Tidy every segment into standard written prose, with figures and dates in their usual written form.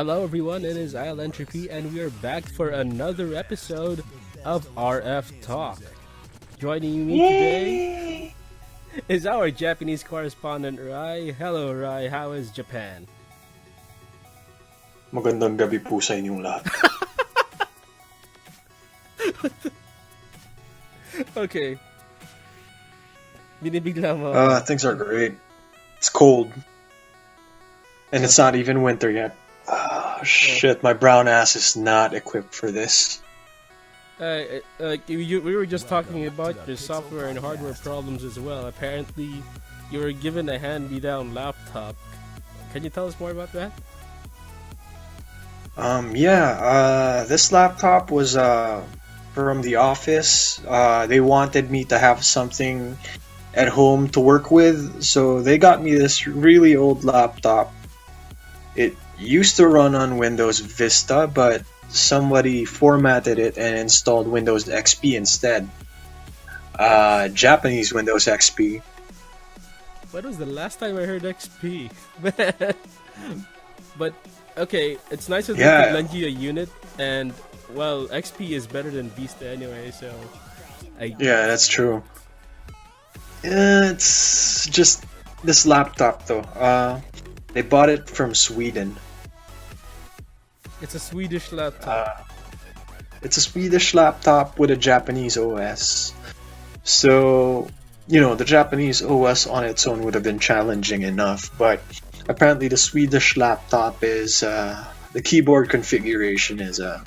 Hello everyone, it is Ry and Lentropy, and we are back for another episode of RF Talk. Joining me today is our Japanese correspondent, Ry. Hello Ry, how is Japan? Magandang gabi po sa inyong lahat. Okay. Binibigla mo. Things are great. It's cold. And it's not even winter yet. Shit, my brown ass is not equipped for this. We were just talking about your software and hardware problems as well. Apparently, you were given a hand-me-down laptop. Can you tell us more about that? This laptop was from the office. They wanted me to have something at home to work with, so they got me this really old laptop. It used to run on Windows Vista, but somebody formatted it and installed Windows XP instead. Japanese Windows XP. When was the last time I heard XP? But okay, it's nice that they could lend you a unit, and well, XP is better than Vista anyway, so yeah, that's true. It's just this laptop though. They bought it from Sweden. It's a Swedish laptop. It's a Swedish laptop with a Japanese OS. So, the Japanese OS on its own would have been challenging enough, but apparently the Swedish laptop is, the keyboard configuration is a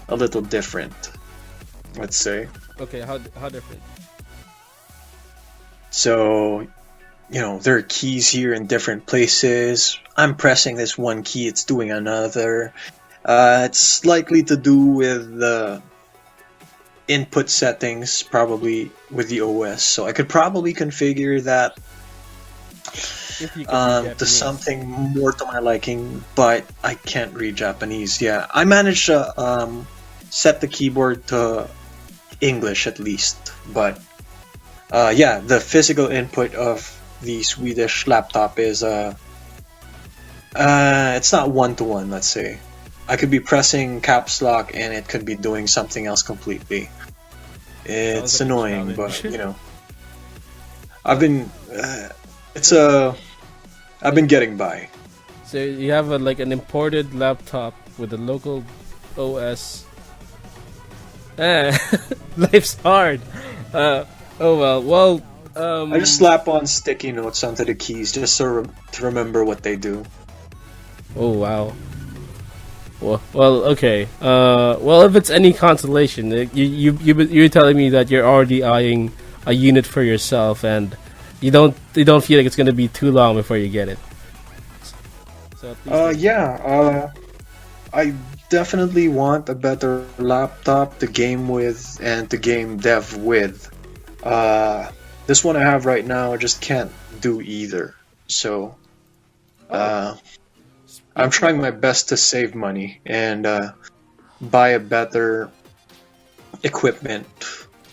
little different, let's say. Okay, how different? So, there are keys here in different places. I'm pressing this one key, it's doing another. It's likely to do with the input settings, probably with the OS. So I could probably configure that to something more to my liking, but I can't read Japanese. Yeah, I managed to set the keyboard to English at least, but the physical input of the Swedish laptop is it's not one-to-one, let's say. I could be pressing caps lock and it could be doing something else completely. It's annoying, but I've been I've been getting by. So you have an imported laptop with a local OS. Life's hard. Oh well. I just slap on sticky notes onto the keys just to remember what they do. Oh wow. Well, okay. Well, if it's any consolation, you're telling me that you're already eyeing a unit for yourself, and you don't feel like it's gonna be too long before you get it. So I definitely want a better laptop to game with and to game dev with. This one I have right now I just can't do either. So, I'm trying my best to save money and buy a better equipment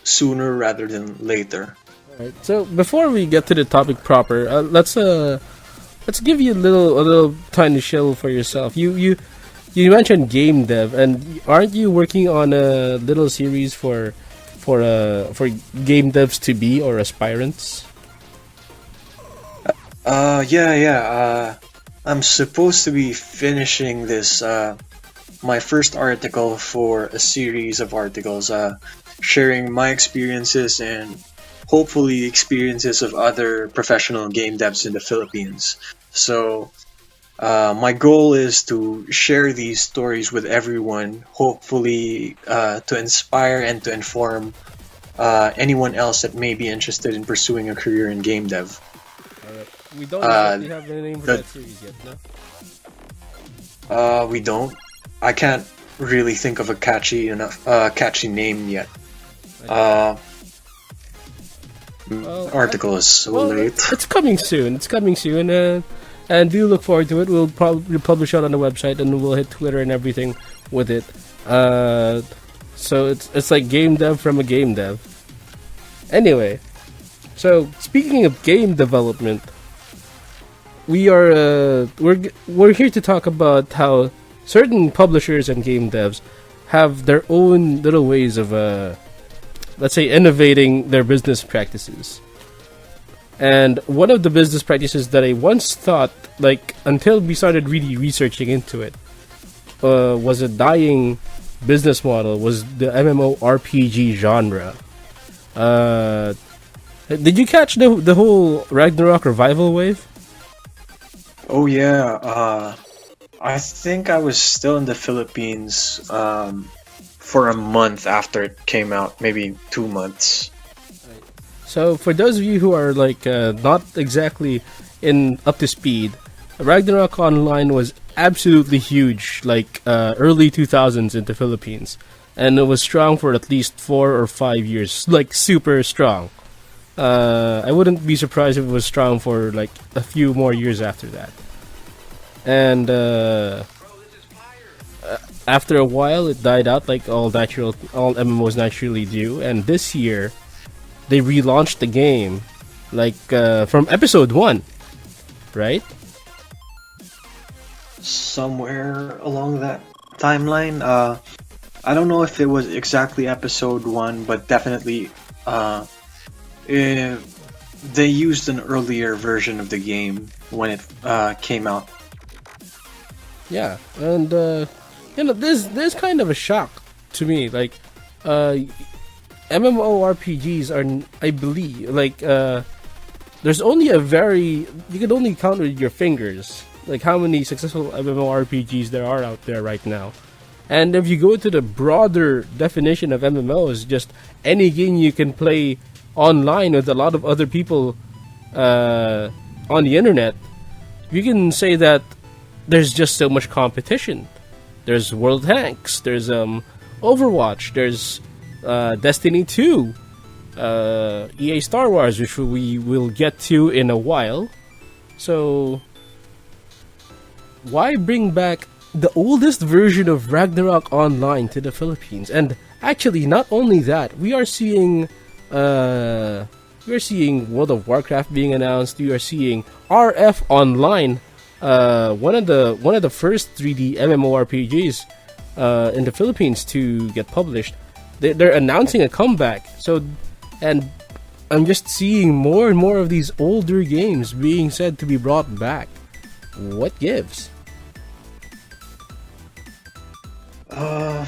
sooner rather than later. Alright, so before we get to the topic proper, let's give you a little tiny shill for yourself. You mentioned game dev, and aren't you working on a little series for game devs to be or aspirants? I'm supposed to be finishing this my first article for a series of articles sharing my experiences and hopefully experiences of other professional game devs in the Philippines. So my goal is to share these stories with everyone, hopefully to inspire and to inform anyone else that may be interested in pursuing a career in game dev. We don't exactly have a name for that series yet, no? We don't. I can't really think of a catchy name yet. Article is so late. It's coming soon. And do look forward to it. We'll probably publish it on the website, and we'll hit Twitter and everything with it. So it's like game dev from a game dev. Anyway, so speaking of game development, we're here to talk about how certain publishers and game devs have their own little ways of, let's say, innovating their business practices. And one of the business practices that I once thought, like, until we started really researching into it, was a dying business model, was the MMORPG genre. Did you catch the whole Ragnarok revival wave? Oh yeah, I think I was still in the Philippines for a month after it came out, maybe 2 months. So for those of you who are like not exactly in up to speed, Ragnarok Online was absolutely huge, like early 2000s in the Philippines, and it was strong for at least 4 or 5 years, like super strong. I wouldn't be surprised if it was strong for like a few more years after that. And after a while, it died out, like all MMOs naturally do. And this year, they relaunched the game, like from episode 1, right? Somewhere along that timeline. I don't know if it was exactly episode 1, but definitely they used an earlier version of the game when it came out. Yeah, and there's kind of a shock to me. Like, MMORPGs are, I believe, like there's only you can only count with your fingers, like how many successful MMORPGs there are out there right now. And if you go to the broader definition of MMOs, just any game you can play online with a lot of other people on the internet, you can say that there's just so much competition. There's World Tanks, there's Overwatch, there's Destiny 2, EA Star Wars, which we will get to in a while. So why bring back the oldest version of Ragnarok Online to the Philippines? And actually, not only that, we are seeing World of Warcraft being announced. We are seeing RF Online, one of the first 3D MMORPGs in the Philippines to get published. They're announcing a comeback. So, and I'm just seeing more and more of these older games being said to be brought back. What gives? Well,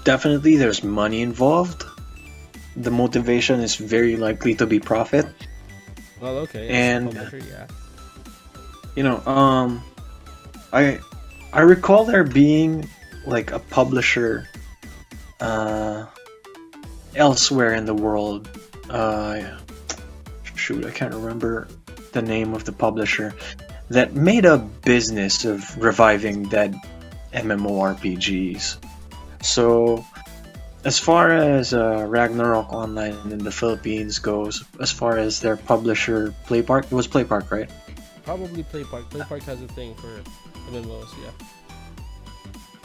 definitely there's money involved. The motivation is very likely to be profit. Well, okay. And yeah. You know, I recall there being like a publisher elsewhere in the world. Shoot, I can't remember the name of the publisher that made a business of reviving dead MMORPGs. So, as far as Ragnarok Online in the Philippines goes, as far as their publisher PlayPark, it was PlayPark, right? Probably PlayPark. PlayPark has a thing for MMOs, yeah.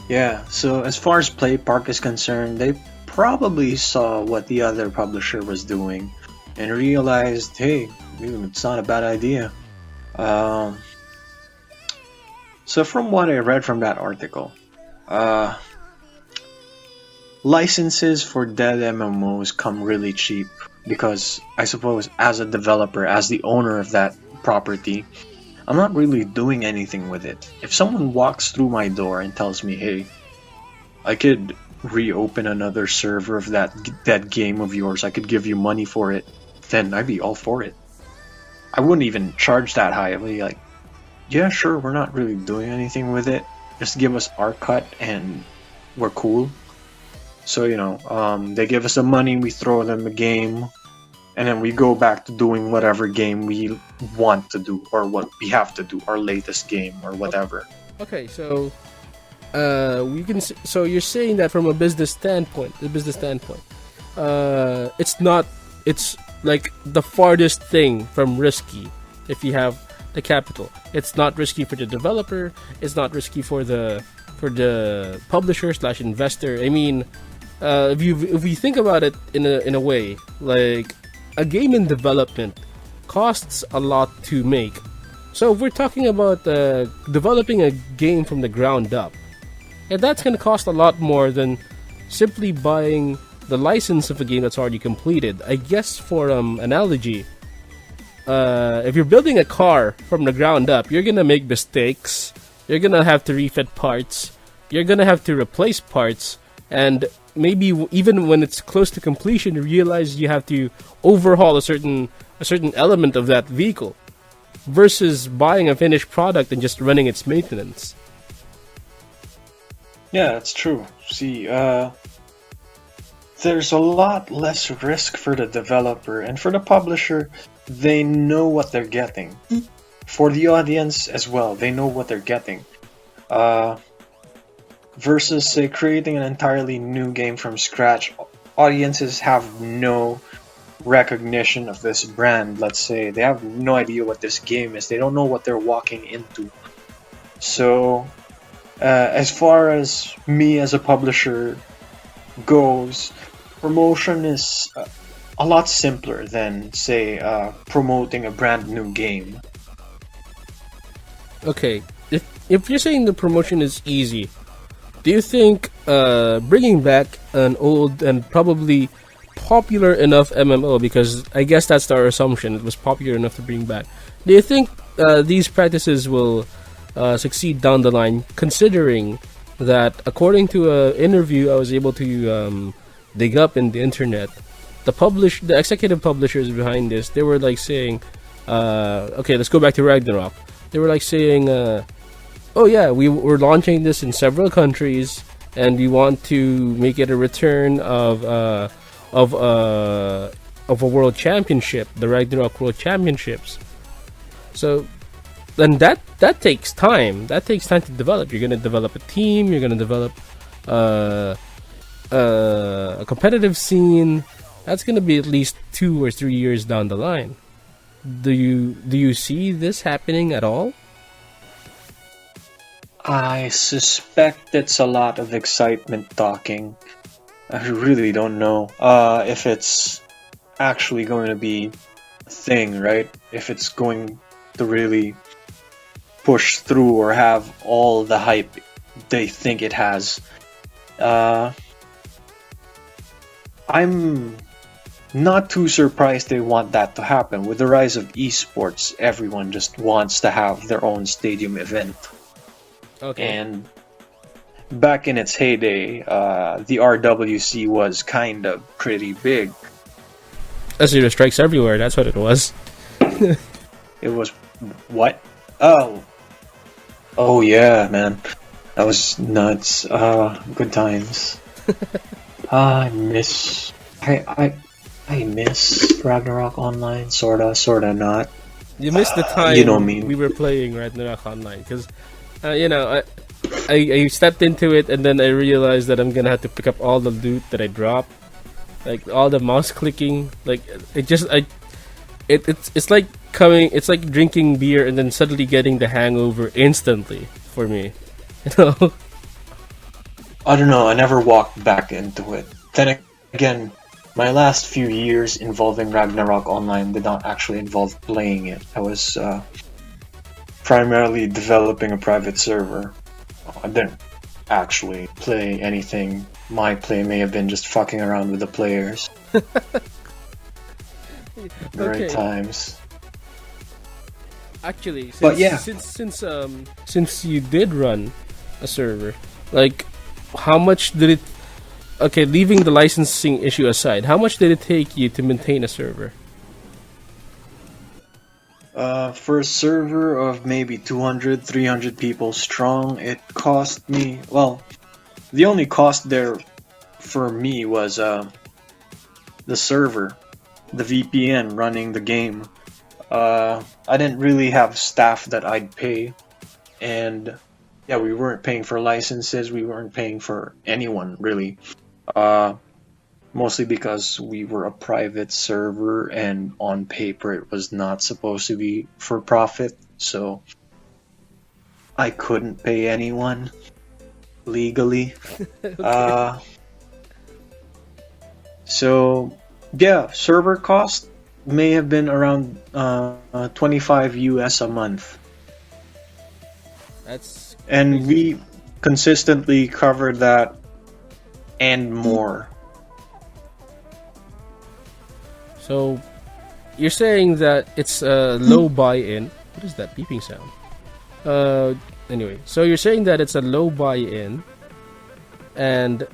Yeah, so as far as PlayPark is concerned, they probably saw what the other publisher was doing and realized, hey, it's not a bad idea. So from what I read from that article, licenses for dead MMOs come really cheap because I suppose as a developer, as the owner of that property, I'm not really doing anything with it. If someone walks through my door and tells me, hey, I could reopen another server of that game of yours, I could give you money for it, then I'd be all for it. I wouldn't even charge that high. I'd be like, yeah, sure, we're not really doing anything with it. Just give us our cut and we're cool. So, they give us the money, we throw them a game, and then we go back to doing whatever game we want to do or what we have to do, our latest game or whatever. Okay, so so you're saying that from a business standpoint, it's like the farthest thing from risky if you have the capital. It's not risky for the developer, it's not risky for the publisher / investor. I mean, if we think about it in a way, like a game in development costs a lot to make. So if we're talking about developing a game from the ground up, and that's going to cost a lot more than simply buying the license of a game that's already completed. I guess for analogy, if you're building a car from the ground up, you're going to make mistakes. You're going to have to refit parts. You're going to have to replace parts. And maybe even when it's close to completion, you realize you have to overhaul a certain element of that vehicle versus buying a finished product and just running its maintenance. Yeah, that's true. See, there's a lot less risk for the developer, and for the publisher, they know what they're getting. For the audience as well, they know what they're getting. Versus, say, creating an entirely new game from scratch, audiences have no recognition of this brand, let's say. They have no idea what this game is. They don't know what they're walking into. So, as far as me as a publisher goes, promotion is a lot simpler than, say, promoting a brand new game. Okay, if you're saying the promotion is easy, do you think bringing back an old and probably popular enough MMO, because I guess that's our assumption, it was popular enough to bring back, do you think these practices will succeed down the line, considering that according to an interview I was able to dig up in the internet, the executive publishers behind this, they were like saying, okay, let's go back to Ragnarok. They were like saying, oh yeah, we're launching this in several countries, and we want to make it a return of a world championship, the Ragnarok World Championships. So then that takes time. That takes time to develop. You're gonna develop a team. You're gonna develop a competitive scene. That's gonna be at least 2 or 3 years down the line. Do you see this happening at all? I suspect it's a lot of excitement talking. I really don't know if it's actually going to be a thing, right? If it's going to really push through or have all the hype they think it has. I'm not too surprised they want that to happen. With the rise of esports, everyone just wants to have their own stadium event. Okay. And back in its heyday, the RWC was kind of pretty big. Zero Strikes Everywhere, that's what it was. It was... what? Oh yeah, man. That was nuts. Good times. I miss Ragnarok Online, sorta not. You missed the time you know me. we were playing Ragnarok Online, because I stepped into it and then I realized that I'm gonna have to pick up all the loot that I dropped, like all the mouse clicking. Like it's like it's like drinking beer and then suddenly getting the hangover instantly for me. You know. I don't know. I never walked back into it. Then again, my last few years involving Ragnarok Online did not actually involve playing it. I was primarily developing a private server. I didn't actually play anything. My play may have been just fucking around with the players. Great times. Actually, but yeah, since you did run a server, like, how much did it? Okay, leaving the licensing issue aside, how much did it take you to maintain a server? For a server of maybe 200, 300 people strong, it cost me, well, the only cost there for me was the server, the VPN running the game. I didn't really have staff that I'd pay, and yeah, we weren't paying for licenses, we weren't paying for anyone, really. Mostly because we were a private server and on paper it was not supposed to be for profit, so I couldn't pay anyone legally. Okay. So yeah, server cost may have been around 25 US a month. That's And crazy. we consistently covered that and more. So you're saying that it's a low buy-in. What is that beeping sound? Anyway, so you're saying that it's a low buy-in, and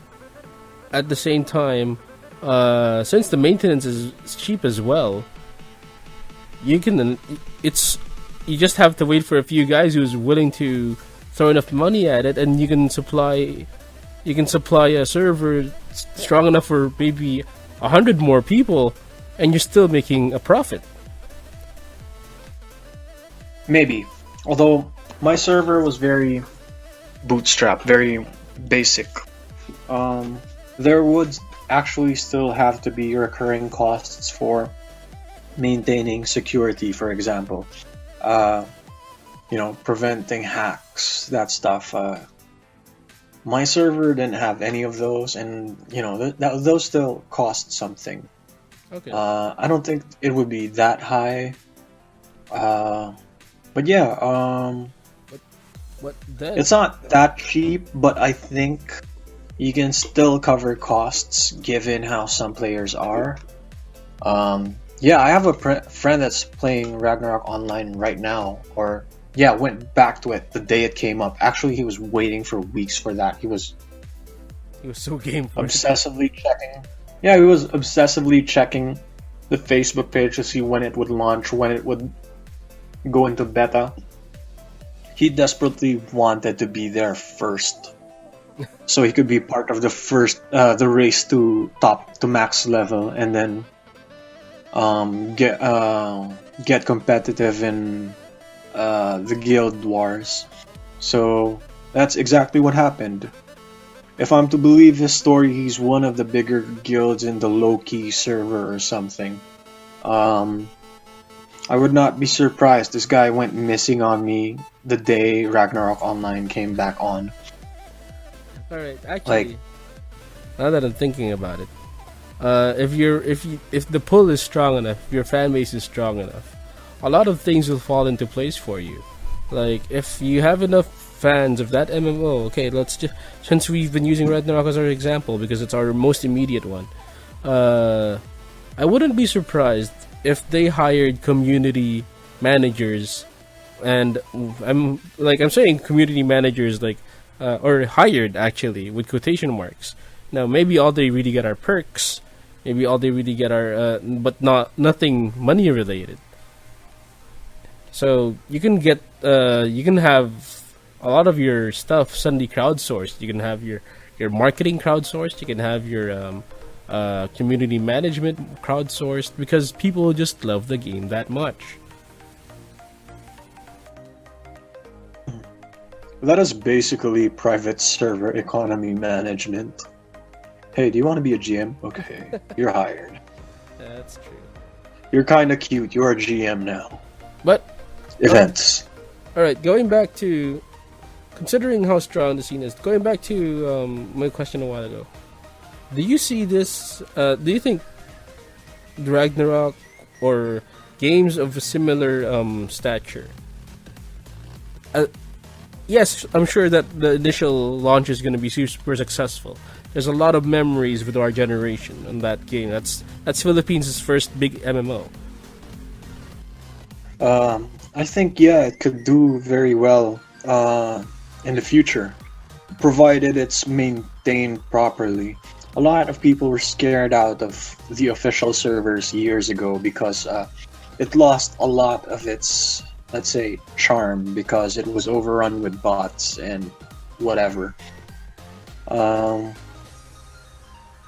at the same time, since the maintenance is cheap as well, you can it's you just have to wait for a few guys who's willing to throw enough money at it, and you can supply a server strong enough for maybe 100 more people, and you're still making a profit. Maybe. Although my server was very bootstrap, very basic. There would actually still have to be recurring costs for maintaining security, for example. Uh, preventing hacks, that stuff. My server didn't have any of those, and those still cost something. Okay. I don't think it would be that high. But yeah, What then? it's not that cheap, but I think you can still cover costs given how some players are. Yeah, I have a friend that's playing Ragnarok online right now, or yeah, went back to it the day it came up. Actually, he was waiting for weeks for that. He was He was so game for it. obsessively checking. Yeah, he was obsessively checking the Facebook page to see when it would launch, when it would go into beta. He desperately wanted to be there first, so he could be part of the race to max level, and then get competitive in the guild wars. So that's exactly what happened. If I'm to believe his story, he's one of the bigger guilds in the low-key server or something. I would not be surprised. This guy went missing on me the day Ragnarok Online came back on. All right, Like, actually, now that I'm thinking about it, if the pull is strong enough, if your fan base is strong enough, a lot of things will fall into place for you. Like if you have enough fans of that MMO, okay, let's just since we've been using Ragnarok as our example because it's our most immediate one. I wouldn't be surprised if they hired community managers, and I'm saying community managers or hired actually with quotation marks. Now maybe all they really get are perks, maybe all they really get are but nothing money related. So you can have a lot of your stuff suddenly crowdsourced. You can have your marketing crowdsourced. You can have your community management crowdsourced because people just love the game that much. that is basically private server economy management. Hey, do you want to be a GM? Okay, you're hired. That's true. You're kind of cute. You're a GM now. But Events. all right, going back to considering how strong the scene is. Going back to my question a while ago. Do you see this? Do you think Ragnarok or games of a similar stature? Yes, I'm sure that the initial launch is going to be super successful. There's a lot of memories with our generation on that game. That's Philippines' first big MMO. I think yeah, it could do very well in the future, provided it's maintained properly. A lot of people were scared out of the official servers years ago because it lost a lot of its, let's say, charm because it was overrun with bots and whatever.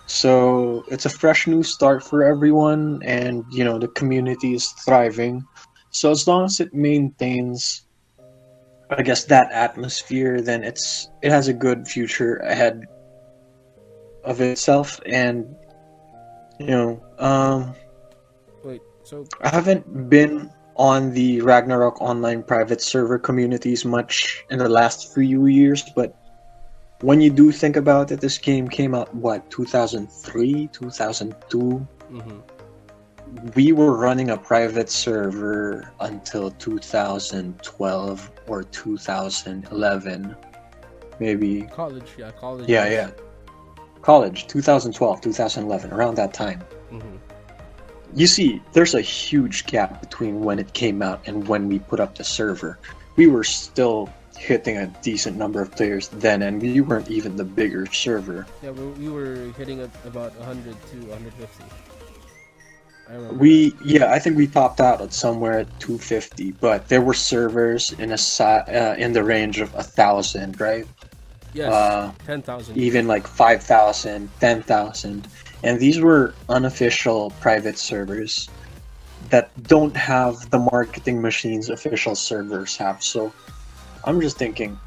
So it's a fresh new start for everyone, and the community is thriving. So as long as it maintains, I guess, that atmosphere, then it has a good future ahead of itself. And Wait, so I haven't been on the Ragnarok Online private server communities much in the last few years, but when you do think about it, this game came out, what, 2003, 2002? mhm. we were running a private server until 2012 or 2011, maybe. College, yeah, college. Yeah, yeah. College, 2012, 2011, around that time. Mm-hmm. You see, there's a huge gap between when it came out and when we put up the server. We were still hitting a decent number of players then, and we weren't even the bigger server. Yeah, we were hitting at about 100 to 150. I remember. I think we topped out at somewhere at 250, but there were servers in in the range of 1,000, right? Yes, 10,000. Even like 5,000, 10,000, and these were unofficial private servers that don't have the marketing machines official servers have. So I'm just thinking,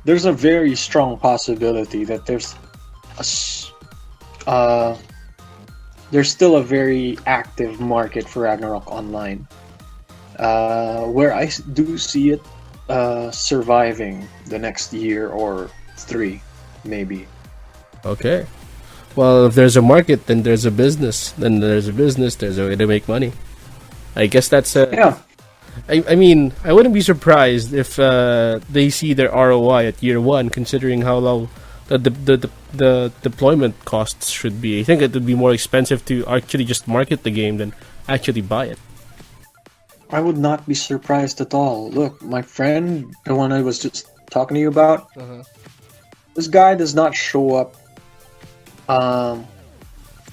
there's a very strong possibility that there's still a very active market for Ragnarok Online, where I do see it surviving the next year or 3, maybe. Okay. Well, if there's a market, then there's a business. Then there's a business. There's a way to make money. I guess that's Yeah. I mean, I wouldn't be surprised if they see their ROI at year one, considering how low the deployment costs should be. I think it would be more expensive to actually just market the game than actually buy it. I would not be surprised at all. Look, my friend, the one I was just talking to you about, this guy does not show up.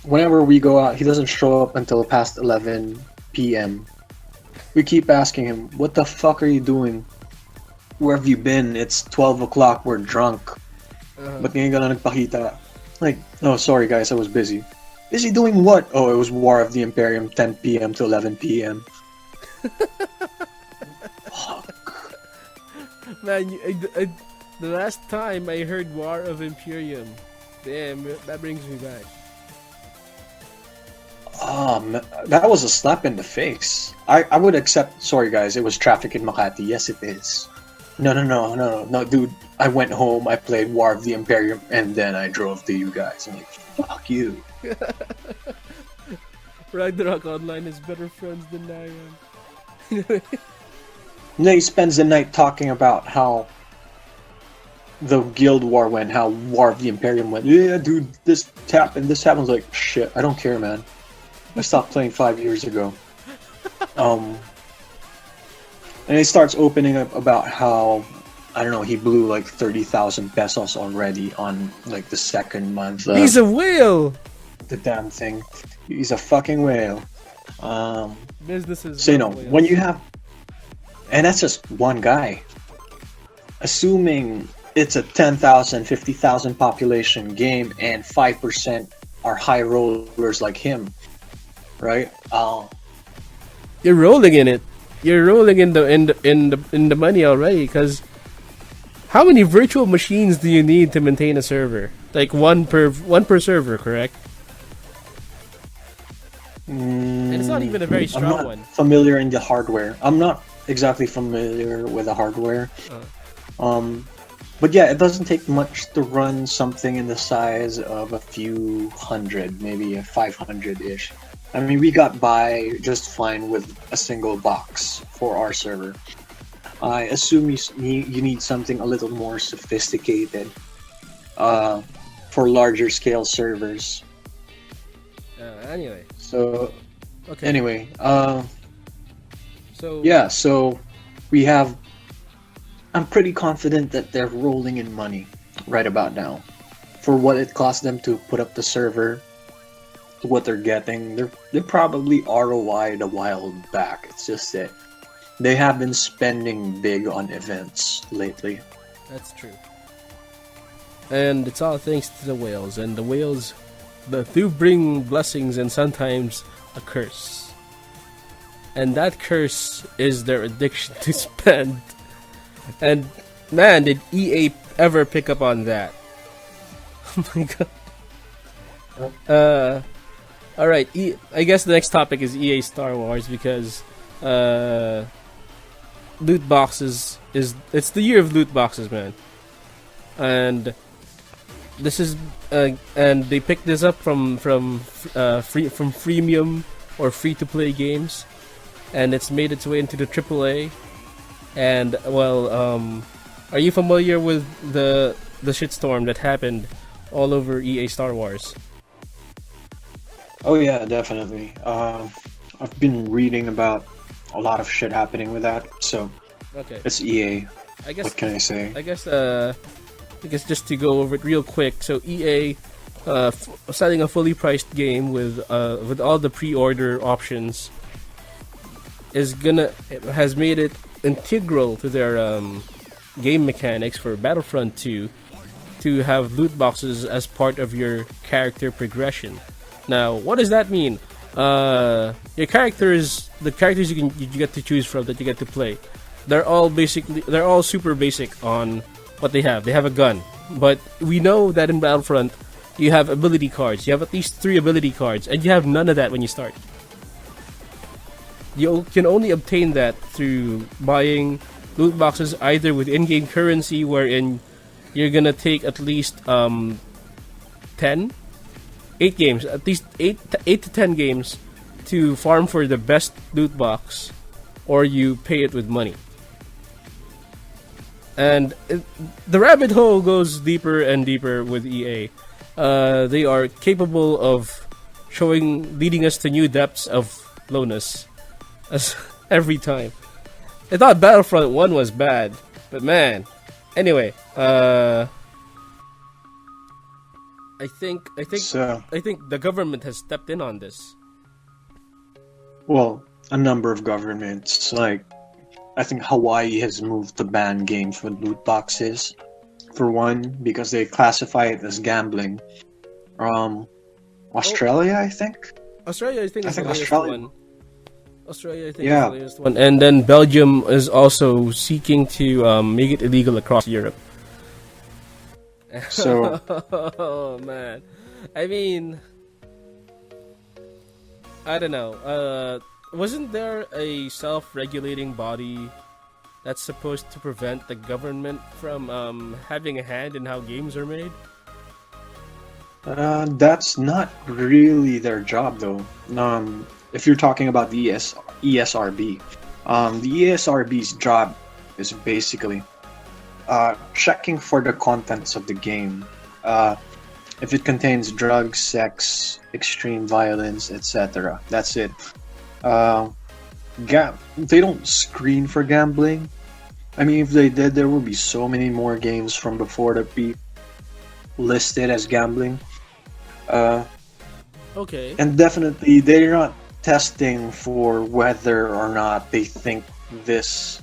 Whenever we go out, he doesn't show up until past 11 p.m. We keep asking him, "What the fuck are you doing? Where have you been? It's 12 o'clock. We're drunk. Ba't ngayon ka lang nagpakita?" Like, "Oh, sorry guys, I was busy." Busy doing what? "Oh, it was War of the Imperium, 10 p.m. to 11 p.m. Man, the last time I heard War of Imperium, damn, that brings me back. That was a slap in the face. I would accept, "Sorry guys, it was traffic in Makati." "Yes, it is." No, dude. I went home, I played War of the Imperium, and then I drove to you guys. I'm like, fuck you. Ragnarok Online is better friends than I am. And then he spends the night talking about how the Guild War went, how War of the Imperium went. "Yeah, dude, this happened. This happened." Like, shit, I don't care, man. I stopped playing 5 years ago. And he starts opening up about how, I don't know, he blew like 30,000 pesos already on like the second month. He's a whale! The damn thing. He's a fucking whale. Businesses. So, when you have... And that's just one guy. Assuming it's a 10,000, 50,000 population game and 5% are high rollers like him, right? You're rolling in it. You're rolling in the money already. Because how many virtual machines do you need to maintain a server? Like one per server, correct? And it's not even a very strong I'm not one. familiar in the hardware. I'm not exactly familiar with the hardware. But yeah, it doesn't take much to run something in the size of a few hundred, maybe a 500-ish. I mean, we got by just fine with a single box for our server. I assume you need something a little more sophisticated for larger scale servers. Anyway. So, okay. Anyway, so yeah, so we have... I'm pretty confident that they're rolling in money right about now. For what it cost them to put up the server, what they're getting, they're probably ROI'd a while back. It's just that they have been spending big on events lately. That's true. And it's all thanks to the whales. And the whales do bring blessings and sometimes a curse. And that curse is their addiction to spend. And man, did EA ever pick up on that? Oh my god. Alright, I guess the next topic is EA Star Wars because loot boxes it's the year of loot boxes, man. And this is and they picked this up from freemium or free-to-play games, and it's made its way into the AAA. And well, are you familiar with the shitstorm that happened all over EA Star Wars? Oh yeah, definitely. I've been reading about a lot of shit happening with that. So Okay, it's EA. I guess What can I say? I guess just to go over it real quick. So EA, selling a fully priced game with all the pre-order options, has made it integral to their game mechanics for Battlefront 2 to have loot boxes as part of your character progression. Now, what does that mean? Your characters, the characters you get to choose from that you get to play, they're all super basic on what they have. They have a gun, but we know that in Battlefront you have ability cards. You have at least 3 ability cards, and you have none of that when you start. You can only obtain that through buying loot boxes either with in-game currency, wherein you're gonna take at least 8 games, at least 8 to 10 games to farm for the best loot box, or you pay it with money. And the rabbit hole goes deeper and deeper with EA. They are capable of leading us to new depths of lowness as every time. I thought Battlefront 1 was bad, but man. Anyway, I think So, the government has stepped in on this. well, a number of governments, like I think Hawaii has moved to ban games with loot boxes. For one, because they classify it as gambling. Australia, I think. Australia, I think, I is think the latest Australia. one. Australia, I think, Yeah. is the latest one. And then Belgium is also seeking to make it illegal across Europe. So, Oh man, I mean, I don't know. Wasn't there a self-regulating body that's supposed to prevent the government from having a hand in how games are made? that's not really their job, though. If you're talking about the ESRB, the ESRB's job is basically checking for the contents of the game. If it contains drugs, sex, extreme violence, etc. That's it. They don't screen for gambling. I mean, if they did, there would be so many more games from before that be listed as gambling. Okay. And definitely, they're not testing for whether or not they think this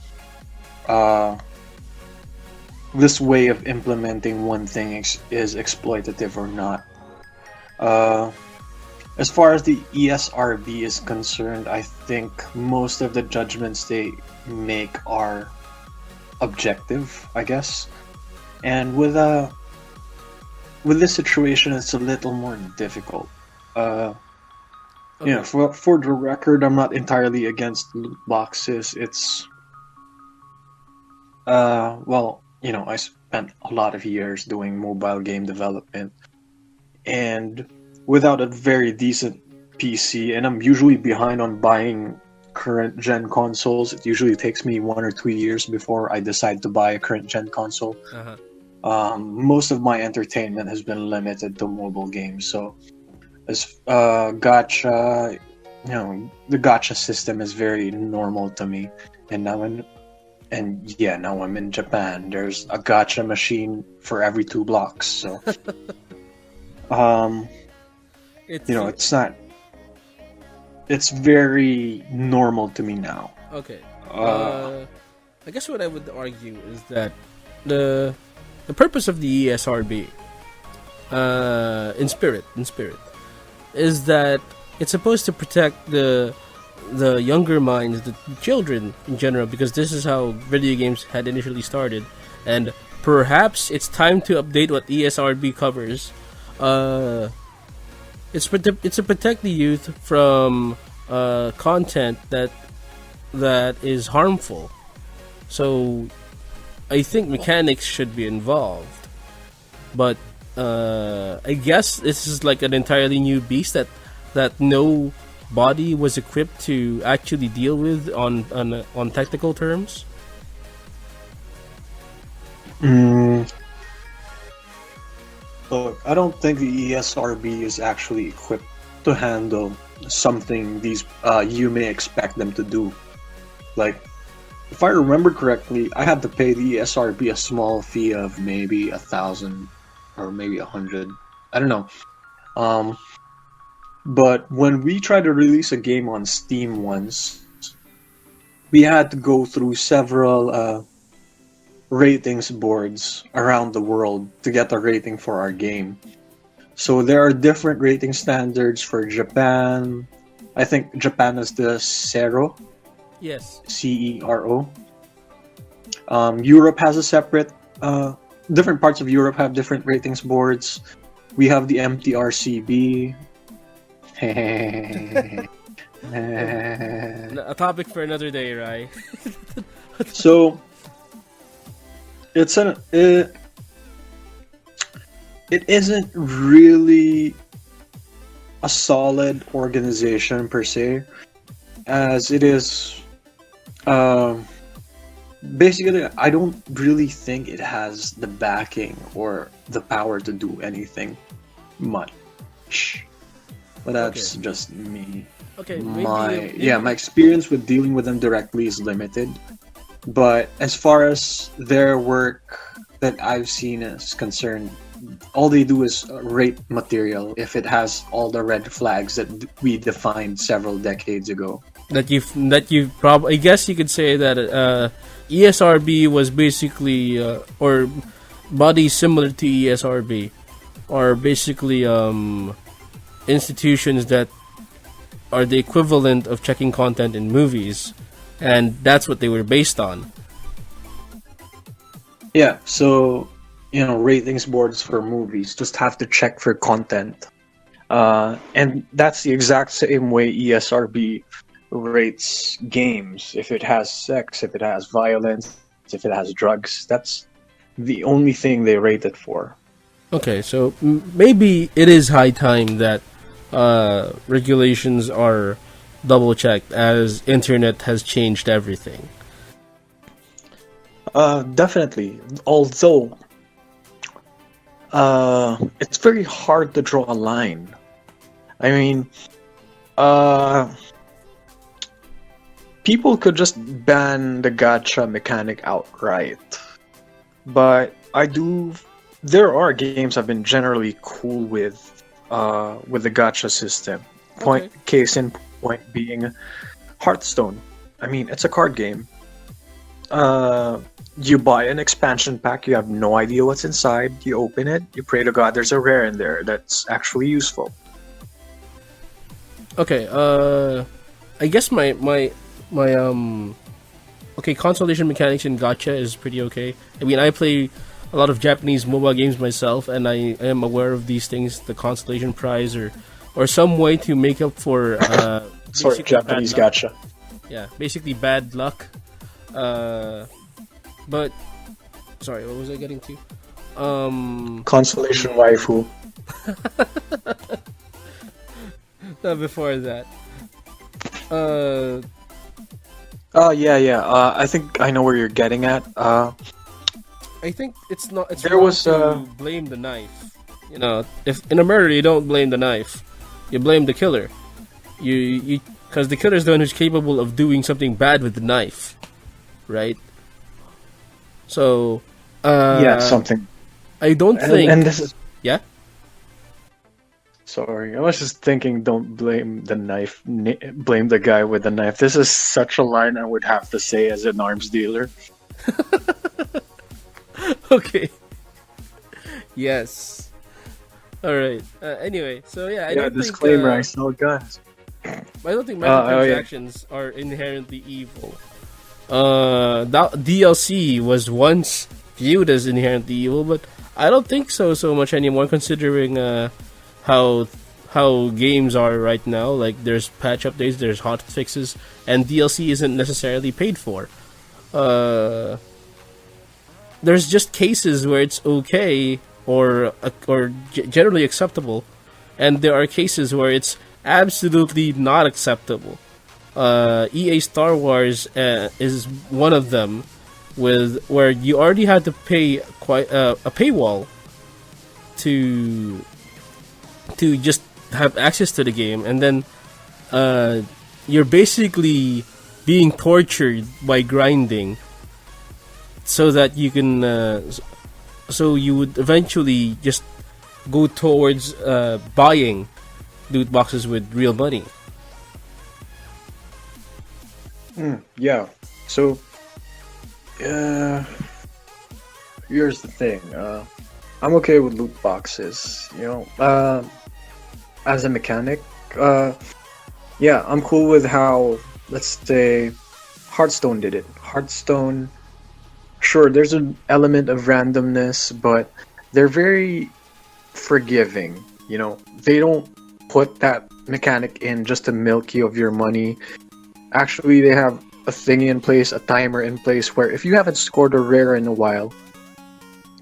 this way of implementing one thing is exploitative or not. As far as the ESRB is concerned, I think most of the judgments they make are objective, I guess. And with this situation, it's a little more difficult. Okay. For the record, I'm not entirely against loot boxes. It's I spent a lot of years doing mobile game development, and without a very decent PC, and I'm usually behind on buying current gen consoles. It usually takes me 1 or 2 years before I decide to buy a current gen console. Most of my entertainment has been limited to mobile games, so as gacha, the gacha system is very normal to me. And now I'm in Japan. There's a gacha machine for every 2 blocks. So, It's it's very normal to me now. okay. I guess what I would argue is that the purpose of the ESRB, in spirit, is that it's supposed to protect the younger minds, the children in general, because this is how video games had initially started, and perhaps it's time to update what ESRB covers. It's to protect the youth from content that is harmful. So I think mechanics should be involved, but I guess this is like an entirely new beast that no body was equipped to actually deal with on technical terms? Mm, Look, I don't think the ESRB is actually equipped to handle something these you may expect them to do. Like, if I remember correctly, I had to pay the ESRB a small fee of maybe 1,000 or maybe 100. I don't know. Um, but when we tried to release a game on Steam once, we had to go through several ratings boards around the world to get a rating for our game. So there are different rating standards for Japan. I think Japan is the Cero, Yes. CERO. Europe has a separate. Different parts of Europe have different ratings boards. We have the MTRCB. A topic for another day, right? So it isn't really a solid organization per se, as it is. Basically, I don't really think it has the backing or the power to do anything much. But that's just me. Okay, My experience with dealing with them directly is limited. But as far as their work that I've seen is concerned, all they do is rate material if it has all the red flags that we defined several decades ago. that you've probably, I guess you could say that ESRB was basically or bodies similar to ESRB are basically institutions that are the equivalent of checking content in movies, and that's what they were based on. Yeah, so ratings boards for movies just have to check for content, and that's the exact same way ESRB rates games. If it has sex, if it has violence, if it has drugs, that's the only thing they rate it for. Okay, so maybe it is high time that regulations are double checked, as internet has changed everything. Definitely. Although, it's very hard to draw a line. I mean, people could just ban the gacha mechanic outright. But there are games I've been generally cool with the gacha system. Case in point being Hearthstone. I mean, it's a card game. You buy an expansion pack, you have no idea what's inside, you open it, you pray to God there's a rare in there that's actually useful. Okay, I guess my consolation mechanics in gacha is pretty okay. I mean, I play a lot of Japanese mobile games myself, and I am aware of these things, the consolation prize or some way to make up for Sorry, Japanese gacha. Yeah, basically bad luck. But sorry, what was I getting to? Consolation waifu. No, before that. I think I know where you're getting at. I think it's not. It's there was to blame the knife. You know, if in a murder you don't blame the knife, you blame the killer. You because the killer is the one who's capable of doing something bad with the knife, right? So, something. I don't think. And this is. Yeah. Sorry, I was just thinking. Don't blame the knife. Blame the guy with the knife. This is such a line I would have to say as an arms dealer. Okay. Yes. All right. Anyway, so yeah, I don't disclaimer: think, I sell guns. I don't think microtransactions are inherently evil. DLC was once viewed as inherently evil, but I don't think so much anymore, considering how games are right now. Like, there's patch updates, there's hot fixes, and DLC isn't necessarily paid for. There's just cases where it's okay or generally acceptable, and there are cases where it's absolutely not acceptable. EA Star Wars is one of them, with where you already had to pay quite a paywall to just have access to the game, and then you're basically being tortured by grinding, so that you can so you would eventually just go towards buying loot boxes with real money. Yeah. So, here's the thing. I'm okay with loot boxes. As a mechanic. Yeah, I'm cool with how, let's say, Hearthstone did it. Hearthstone, sure, there's an element of randomness, but they're very forgiving. They don't put that mechanic in just to milk you of your money. Actually, they have a thingy in place, a timer in place, where if you haven't scored a rare in a while,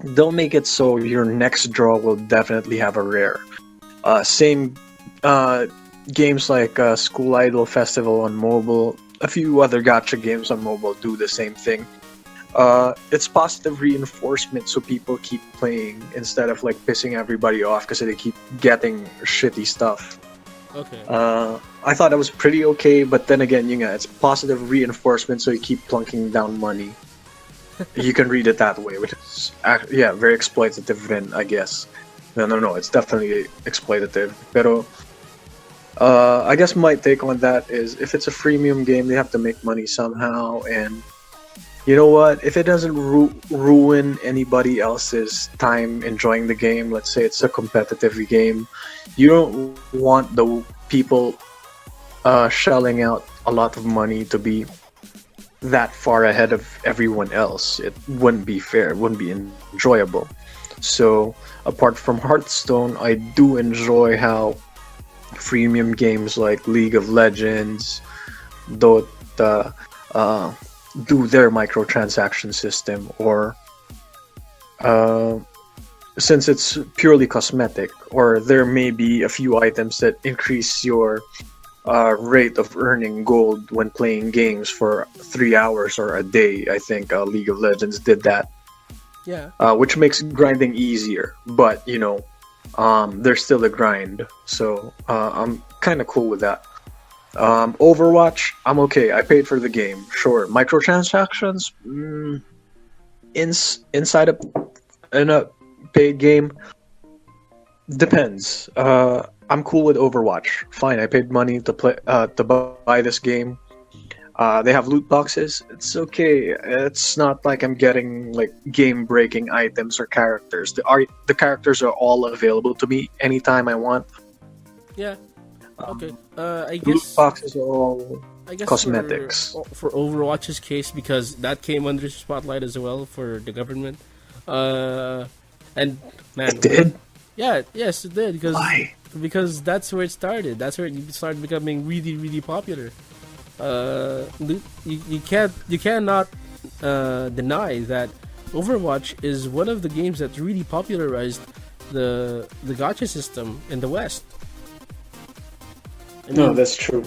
they'll make it so your next draw will definitely have a rare. Same games like School Idol Festival on mobile, a few other gacha games on mobile do the same thing. It's positive reinforcement, so people keep playing instead of like pissing everybody off because they keep getting shitty stuff. Okay. I thought that was pretty okay, but then again, it's positive reinforcement, so you keep plunking down money. You can read it that way, which is very exploitative then, I guess. No, it's definitely exploitative. Pero I guess my take on that is, if it's a freemium game, they have to make money somehow, and you know what? If it doesn't ruin anybody else's time enjoying the game, let's say it's a competitive game, you don't want the people shelling out a lot of money to be that far ahead of everyone else. It wouldn't be fair. It wouldn't be enjoyable. So, apart from Hearthstone, I do enjoy how freemium games like League of Legends, Dota, do their microtransaction system, or since it's purely cosmetic, or there may be a few items that increase your rate of earning gold when playing games for 3 hours or a day. I think League of Legends did that. Yeah. Which makes grinding easier, but there's still a grind, so I'm kind of cool with that. Overwatch, I'm okay. I paid for the game. Sure, microtransactions inside in a paid game depends. I'm cool with Overwatch. Fine, I paid money to play to buy this game. They have loot boxes. It's okay. It's not like I'm getting like game-breaking items or characters. The characters are all available to me anytime I want. Yeah. Okay. I Loot guess boxes are all cosmetics. for Overwatch's case, because that came under spotlight as well for the government. And man, It did? yes, it did, Why? because that's where it started. That's where it started becoming really, really popular. You cannot deny that Overwatch is one of the games that really popularized the gacha system in the West. I mean, No, that's true.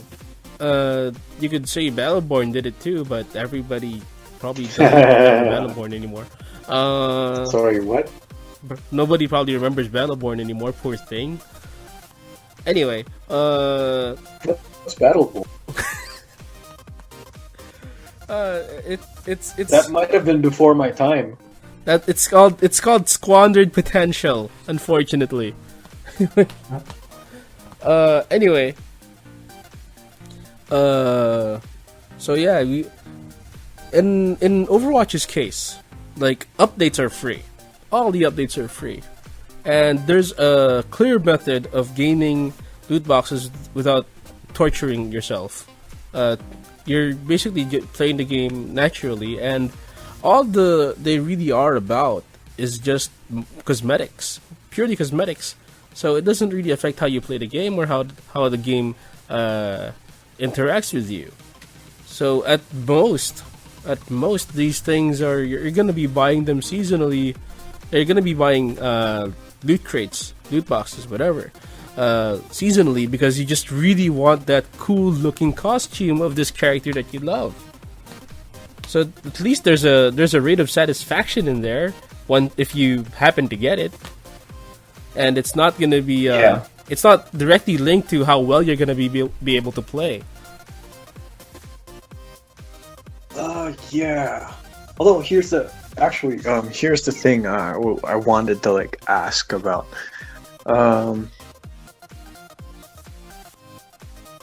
you could say Battleborn did it too, but everybody probably doesn't remember Battleborn anymore. Sorry, what? Nobody probably remembers Battleborn anymore. Poor thing. Anyway, What's Battleborn? it's That might have been before my time. that it's called squandered potential. Unfortunately. Anyway. So yeah, in Overwatch's case, like, updates are free. All the updates are free, and there's a clear method of gaining loot boxes without torturing yourself. You're basically playing the game naturally, and all they really are about is just cosmetics, purely cosmetics. So it doesn't really affect how you play the game or how the game interacts with you. So at most, these things are, you're gonna be buying them seasonally. You're gonna be buying loot crates, loot boxes, whatever. seasonally because you just really want that cool looking costume of this character that you love. So at least there's a rate of satisfaction in there one if you happen to get it, and it's not gonna be it's not directly linked to how well you're gonna be able to play. Yeah. Although here's the thing I wanted to like ask about.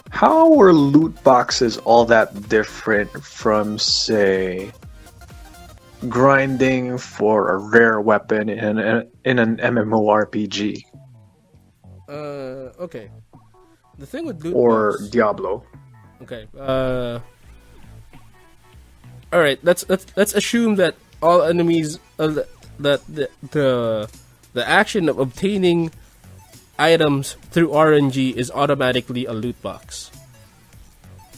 How are loot boxes all that different from, say, grinding for a rare weapon in an MMORPG Okay. The thing with loot or box. Diablo? Okay. All right. Let's assume that all enemies that the action of obtaining items through RNG is automatically a loot box.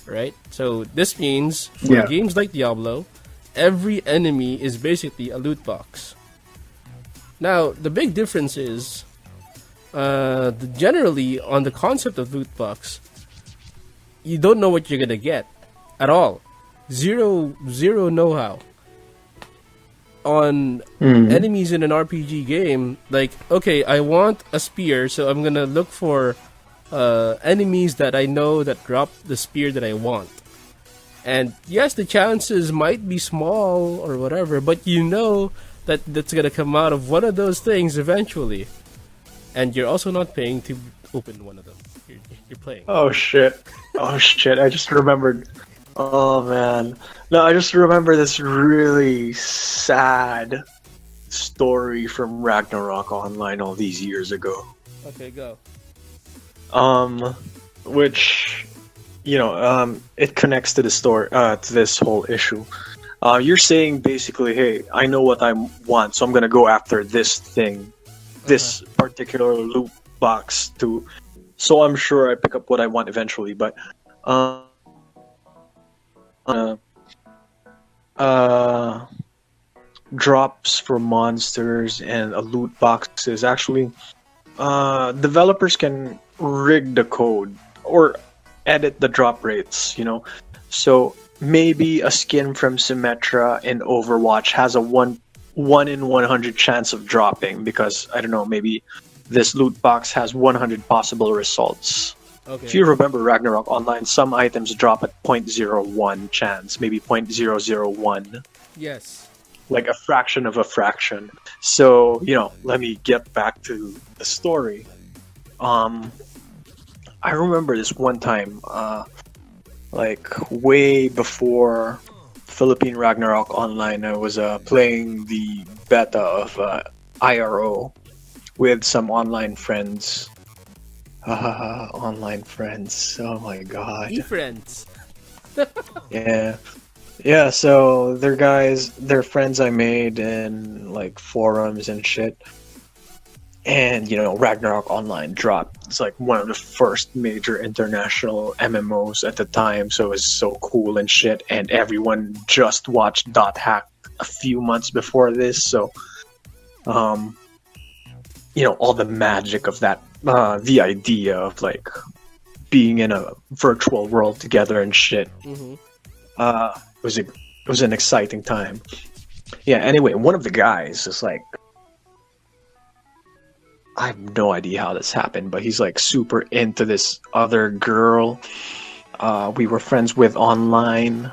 Right? So this means for games like Diablo, every enemy is basically a loot box. Now, the big difference is generally on the concept of loot box, you don't know what you're going to get at all. Zero know-how on enemies in an RPG game. Like, okay, I want a spear, so I'm gonna look for enemies that I know that drop the spear that I want. And yes, the chances might be small or whatever, but you know that that's gonna come out of one of those things eventually. And you're also not paying to open one of them. You're playing. Oh shit! I just remembered. Oh man, no, I just remember this really sad story from Ragnarok Online all these years ago. Okay, go. Which, it connects to the story, to this whole issue. You're saying basically, hey, I know what I want, so I'm gonna go after this thing, this particular loot box so I'm sure I pick up what I want eventually, but drops for monsters and a loot boxes. Actually, developers can rig the code or edit the drop rates, So maybe a skin from Symmetra in Overwatch has a 1 in 100 chance of dropping because, I don't know, maybe this loot box has 100 possible results. Okay. If you remember Ragnarok Online, some items drop at 0.01 chance, maybe 0.001. Yes. Like a fraction of a fraction. So, let me get back to the story. I remember this one time, like way before Philippine Ragnarok Online, I was playing the beta of IRO with some online friends. Online friends. Oh my god. E-friends. Yeah, so they're friends I made in like forums and shit. And Ragnarok Online dropped. It's like one of the first major international MMOs at the time, so it was so cool and shit. And everyone just watched Dot Hack a few months before this, so all the magic of that, the idea of like being in a virtual world together and shit. It was an exciting time. Yeah. Anyway, one of the guys is like, I have no idea how this happened, but he's like super into this other girl. We were friends with online.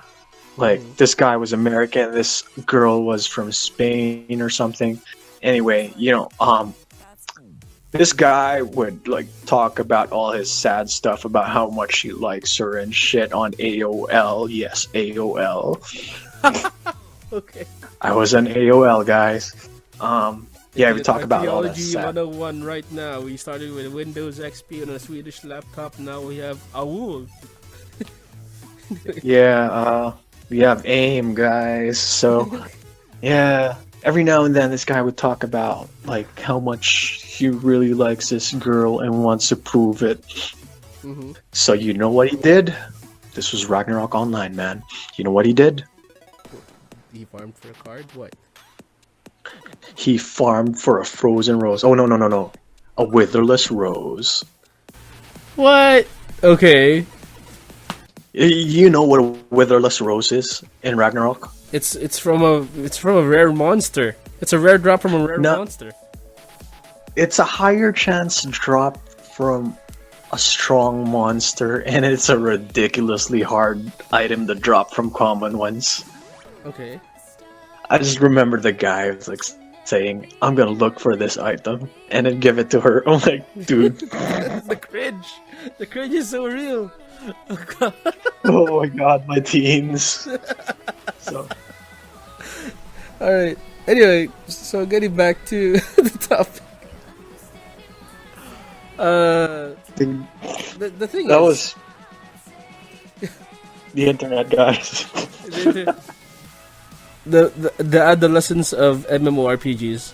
Like this guy was American, this girl was from Spain or something. Anyway, this guy would like talk about all his sad stuff about how much he likes her and shit on AOL. Yes, AOL. Okay. I was on AOL, guys. Yeah, we talk about all that Technology sad. 101 right now. We started with Windows XP on a Swedish laptop. Now we have AOL. Yeah, we have AIM, guys. So, yeah. Every now and then, this guy would talk about like how much he really likes this girl and wants to prove it. So you know what he did? This was Ragnarok Online, man. You know what he did? He farmed for a card? What? He farmed for a frozen rose. Oh no! A witherless rose. What? Okay. You know what a witherless rose is in Ragnarok? It's from a rare monster. It's a rare drop from a rare No. monster. It's a higher chance drop from a strong monster, and it's a ridiculously hard item to drop from common ones. Okay. I just remember the guy was like saying, "I'm gonna look for this item," and then give it to her. I'm like, dude, The cringe. The cringe is so real. Oh god. oh my god, my teens. So All right. Anyway, so getting back to the topic. dude, The thing that is, was the internet, guys. the adolescence of MMORPGs,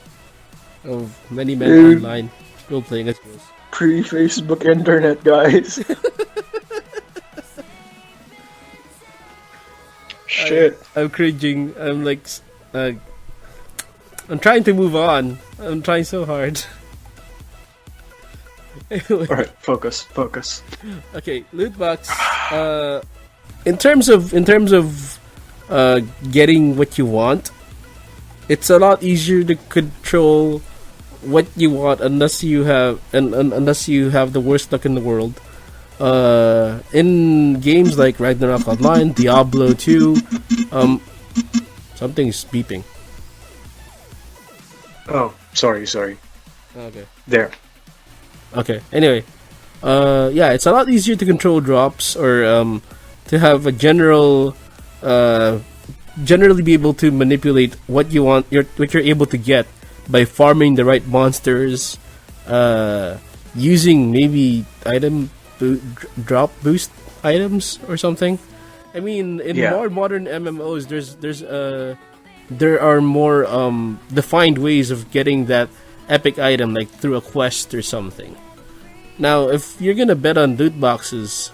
of many men Dude. online role playing as girls. Pre-Facebook internet, guys. Shit. I'm cringing. I'm like, I'm trying to move on. I'm trying so hard. Anyway, Alright, focus. okay, loot box. In terms of getting what you want, it's a lot easier to control what you want unless you have unless you have the worst luck in the world. In games like Ragnarok Online, Diablo 2, something's beeping. Oh, sorry. Okay. There. Okay. Anyway, yeah, it's a lot easier to control drops or to have a generally be able to manipulate what you want, what you're able to get by farming the right monsters, using maybe drop boost items or something. I mean, in Yeah. more modern MMOs, there are more defined ways of getting that epic item, like through a quest or something. Now, if you're gonna bet on loot boxes,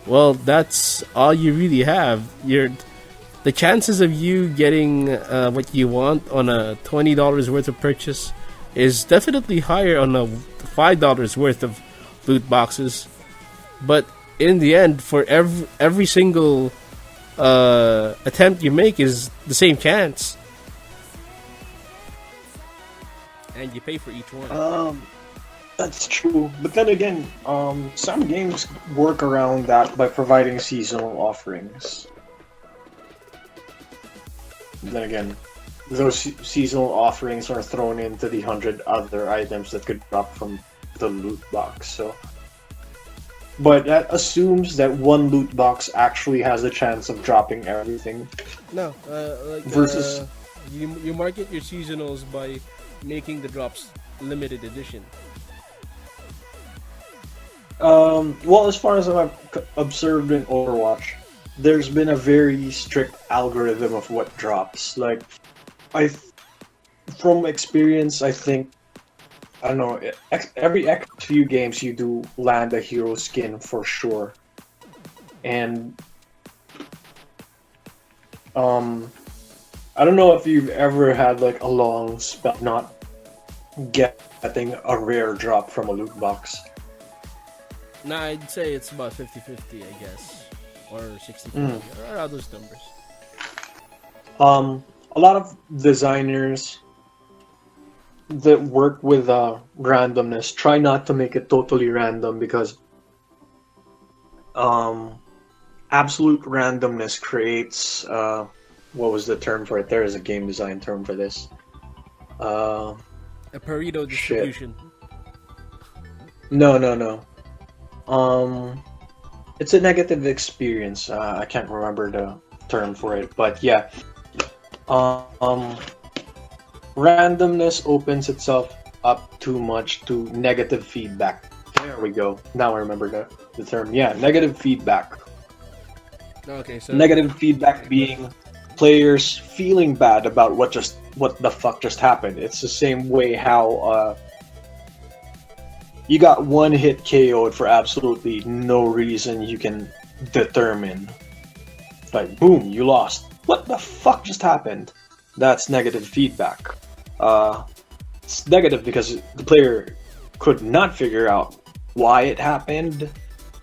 well, that's all you really have. The chances of you getting what you want on a $20 worth of purchase is definitely higher on a $5 worth of loot boxes. But in the end, for every single attempt you make is the same chance, and you pay for each one. That's true, but then again, some games work around that by providing seasonal offerings. Then again, those seasonal offerings are thrown into the 100 other items that could drop from the loot box. So, but that assumes that one loot box actually has a chance of dropping everything. No, Versus- you market your seasonals by making the drops limited edition. Well, as far as I've observed in Overwatch, there's been a very strict algorithm of what drops. Like, from experience, I think, I don't know, every X few games you do land a hero skin for sure. And, I don't know if you've ever had like a long spell not getting a rare drop from a loot box. Nah, I'd say it's about 50-50, I guess. Or 60-40, around those numbers. A lot of designers that work with randomness try not to make it totally random because absolute randomness creates what was the term for it? There is a game design term for this. A Pareto distribution. No. It's a negative experience. I can't remember the term for it, but yeah. Randomness opens itself up too much to negative feedback. There we go. Now I remember the term. Yeah, negative feedback. Okay, so Negative feedback being players feeling bad about what the fuck just happened. It's the same way how you got one hit KO'd for absolutely no reason you can determine. Like, boom, you lost. What the fuck just happened? That's negative feedback. It's negative because the player could not figure out why it happened,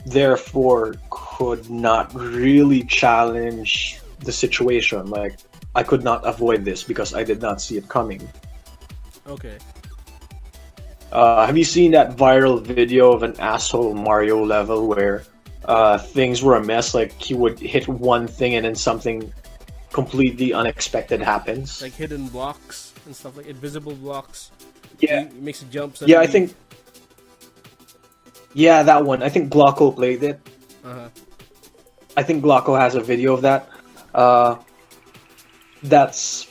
therefore could not really challenge the situation. Like, I could not avoid this because I did not see it coming. Okay. Have you seen that viral video of an asshole Mario level where things were a mess? Like, he would hit one thing and then something completely unexpected happens. Like hidden blocks and stuff, like invisible blocks. Yeah, He makes jumps. yeah, I think. Yeah, that one. I think Glocko played it. Uh-huh. I think Glocko has a video of that. That's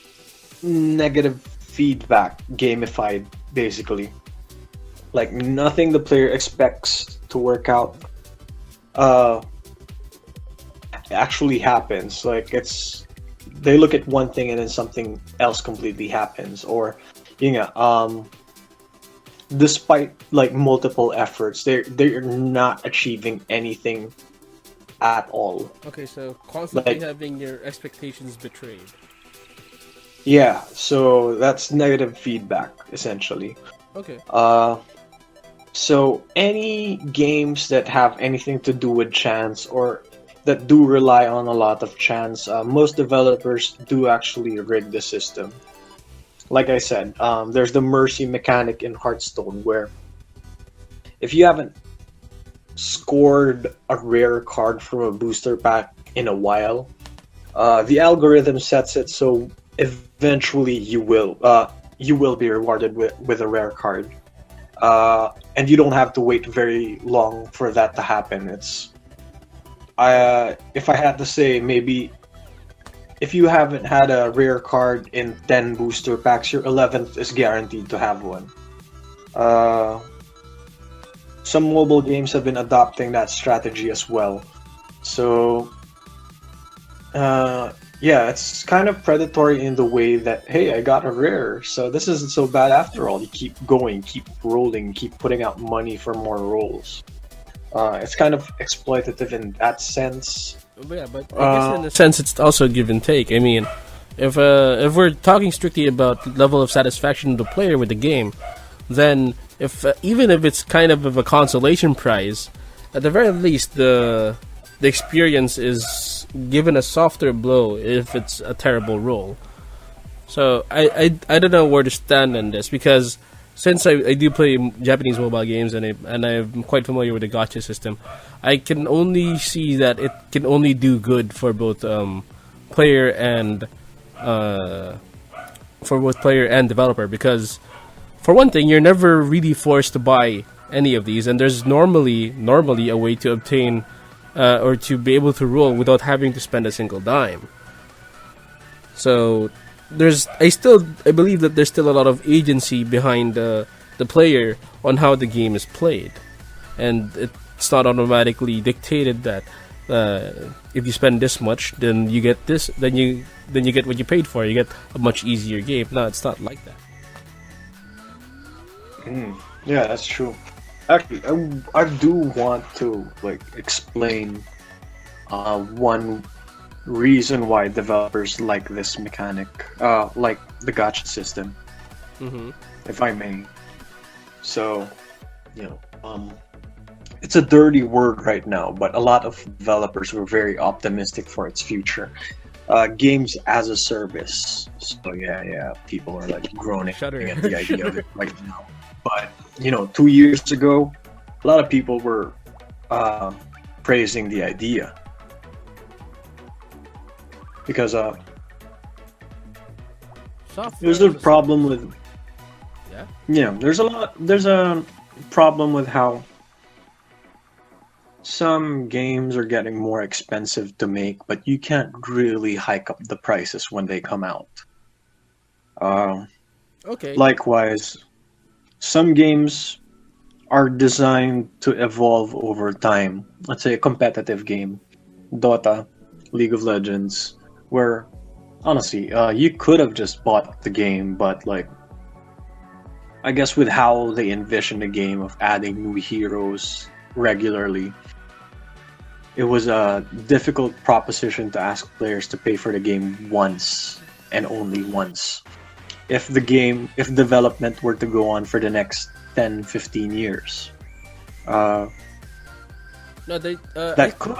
negative feedback gamified, basically. Like, nothing the player expects to work out actually happens. Like, they look at one thing and then something else completely happens, or despite like multiple efforts, they're not achieving anything at all. Okay, so constantly Like, having your expectations betrayed. yeah, so that's negative feedback essentially. Okay. So any games that have anything to do with chance or that do rely on a lot of chance, most developers do actually rig the system. Like I said, there's the mercy mechanic in Hearthstone where if you haven't scored a rare card from a booster pack in a while, the algorithm sets it so eventually you will be rewarded with a rare card. And you don't have to wait very long for that to happen. If I had to say, maybe if you haven't had a rare card in 10 booster packs, your 11th is guaranteed to have one. Some mobile games have been adopting that strategy as well. So, yeah, it's kind of predatory in the way that, hey, I got a rare, so this isn't so bad after all. You keep going, keep rolling, keep putting out money for more rolls. It's kind of exploitative in that sense. Yeah, but I guess in a sense it's also give and take. I mean, if we're talking strictly about the level of satisfaction of the player with the game, then even if it's kind of a consolation prize, at the very least the experience is given a softer blow if it's a terrible roll. So I don't know where to stand on this, because since I do play Japanese mobile games and I'm quite familiar with the gacha system, I can only see that it can only do good for both player and developer, because for one thing, you're never really forced to buy any of these, and there's normally a way to obtain or to be able to roll without having to spend a single dime. So I believe that there's still a lot of agency behind the player on how the game is played, and it's not automatically dictated that if you spend this much, then you get this, then you get what you paid for. You get a much easier game. No, it's not like that. Yeah, that's true. Actually, I do want to explain one reason why developers like this mechanic, like the gacha system, if I may. So, it's a dirty word right now, but a lot of developers were very optimistic for its future. Games as a service. So yeah, people are groaning at the idea of it right now. But 2 years ago, a lot of people were praising the idea because there's a problem with there's a problem with how some games are getting more expensive to make, but you can't really hike up the prices when they come out. Okay. Likewise, some games are designed to evolve over time. Let's say a competitive game, Dota, League of Legends, where honestly, you could have just bought the game, but I guess with how they envision the game of adding new heroes regularly, it was a difficult proposition to ask players to pay for the game once and only once. If development were to go on for the next 10, 15 years. Yeah, No, they. That could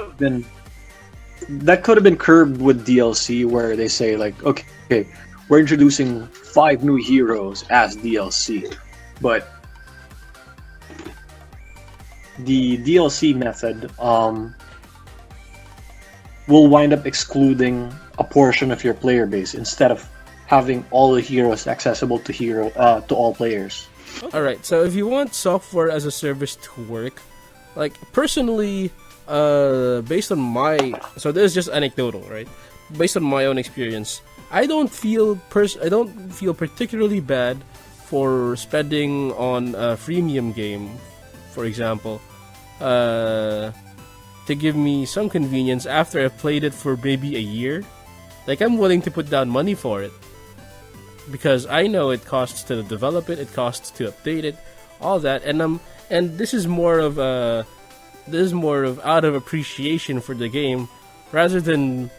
have been curbed with DLC, where they say like, okay, we're introducing 5 new heroes as DLC, but the DLC method will wind up excluding a portion of your player base instead of having all the heroes accessible to all players. All right. So if you want software as a service to work, like personally, based on so this is just anecdotal, right? Based on my own experience, I don't feel particularly bad for spending on a freemium game, for example, to give me some convenience after I've played it for maybe a year. Like, I'm willing to put down money for it because I know it costs to develop it, it costs to update it, all that, and this is more of out of appreciation for the game rather than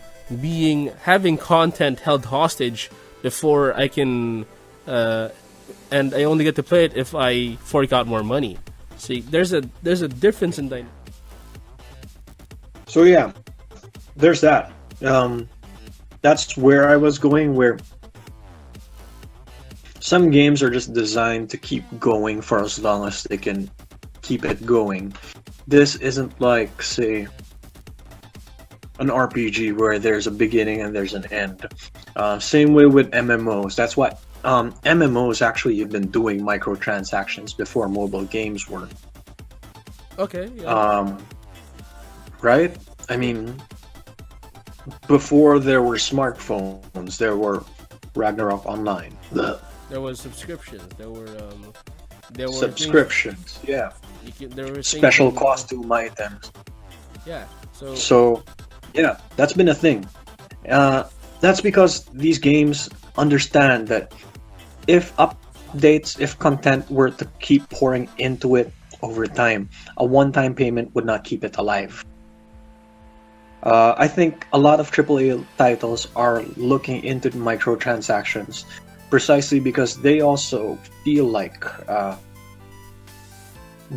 having content held hostage before I can and I only get to play it if I fork out more money. See, there's a difference in dynamic. So yeah, there's that. That's where I was going, where some games are just designed to keep going for as long as they can keep it going. This isn't like, say, an RPG where there's a beginning and there's an end. Same way with MMOs. That's why MMOs actually have been doing microtransactions before mobile games were. Okay. Yeah. Right? I mean, before there were smartphones, there were Ragnarok Online. There was subscriptions. There were subscriptions. Yeah. There were special costume items. Yeah. So, yeah, that's been a thing. That's because these games understand that if updates, if content were to keep pouring into it over time, a one-time payment would not keep it alive. I think a lot of AAA titles are looking into microtransactions precisely because they also feel like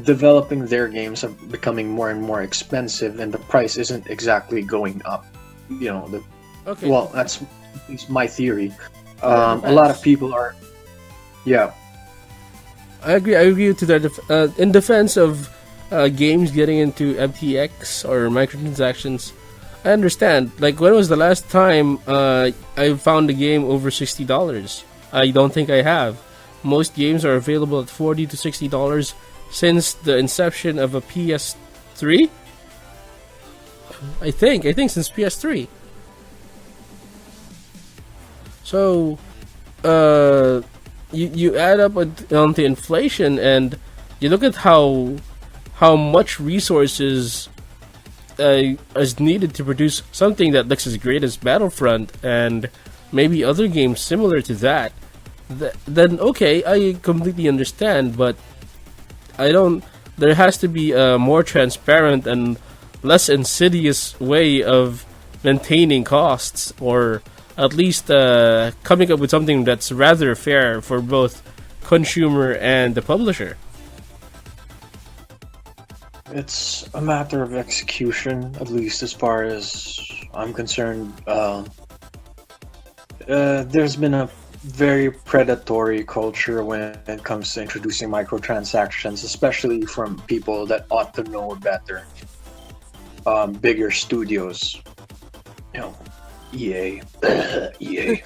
developing their games are becoming more and more expensive, and the price isn't exactly going up. You know, well, that's at least my theory. A lot of people are, yeah. I agree to that. In defense of games getting into MTX or microtransactions, I understand. Like, when was the last time I found a game over $60? I don't think I have. Most games are available at $40 to $60 since the inception of a PS3. I think since PS3. So, you add up onto inflation, and you look at how much resources is needed to produce something that looks as great as Battlefront and maybe other games similar to that. Then okay, I completely understand, but I don't. There has to be a more transparent and less insidious way of maintaining costs, or at least coming up with something that's rather fair for both consumer and the publisher. It's a matter of execution, at least as far as I'm concerned. There's been a very predatory culture when it comes to introducing microtransactions, especially from people that ought to know better. Bigger studios, you know, EA, EA.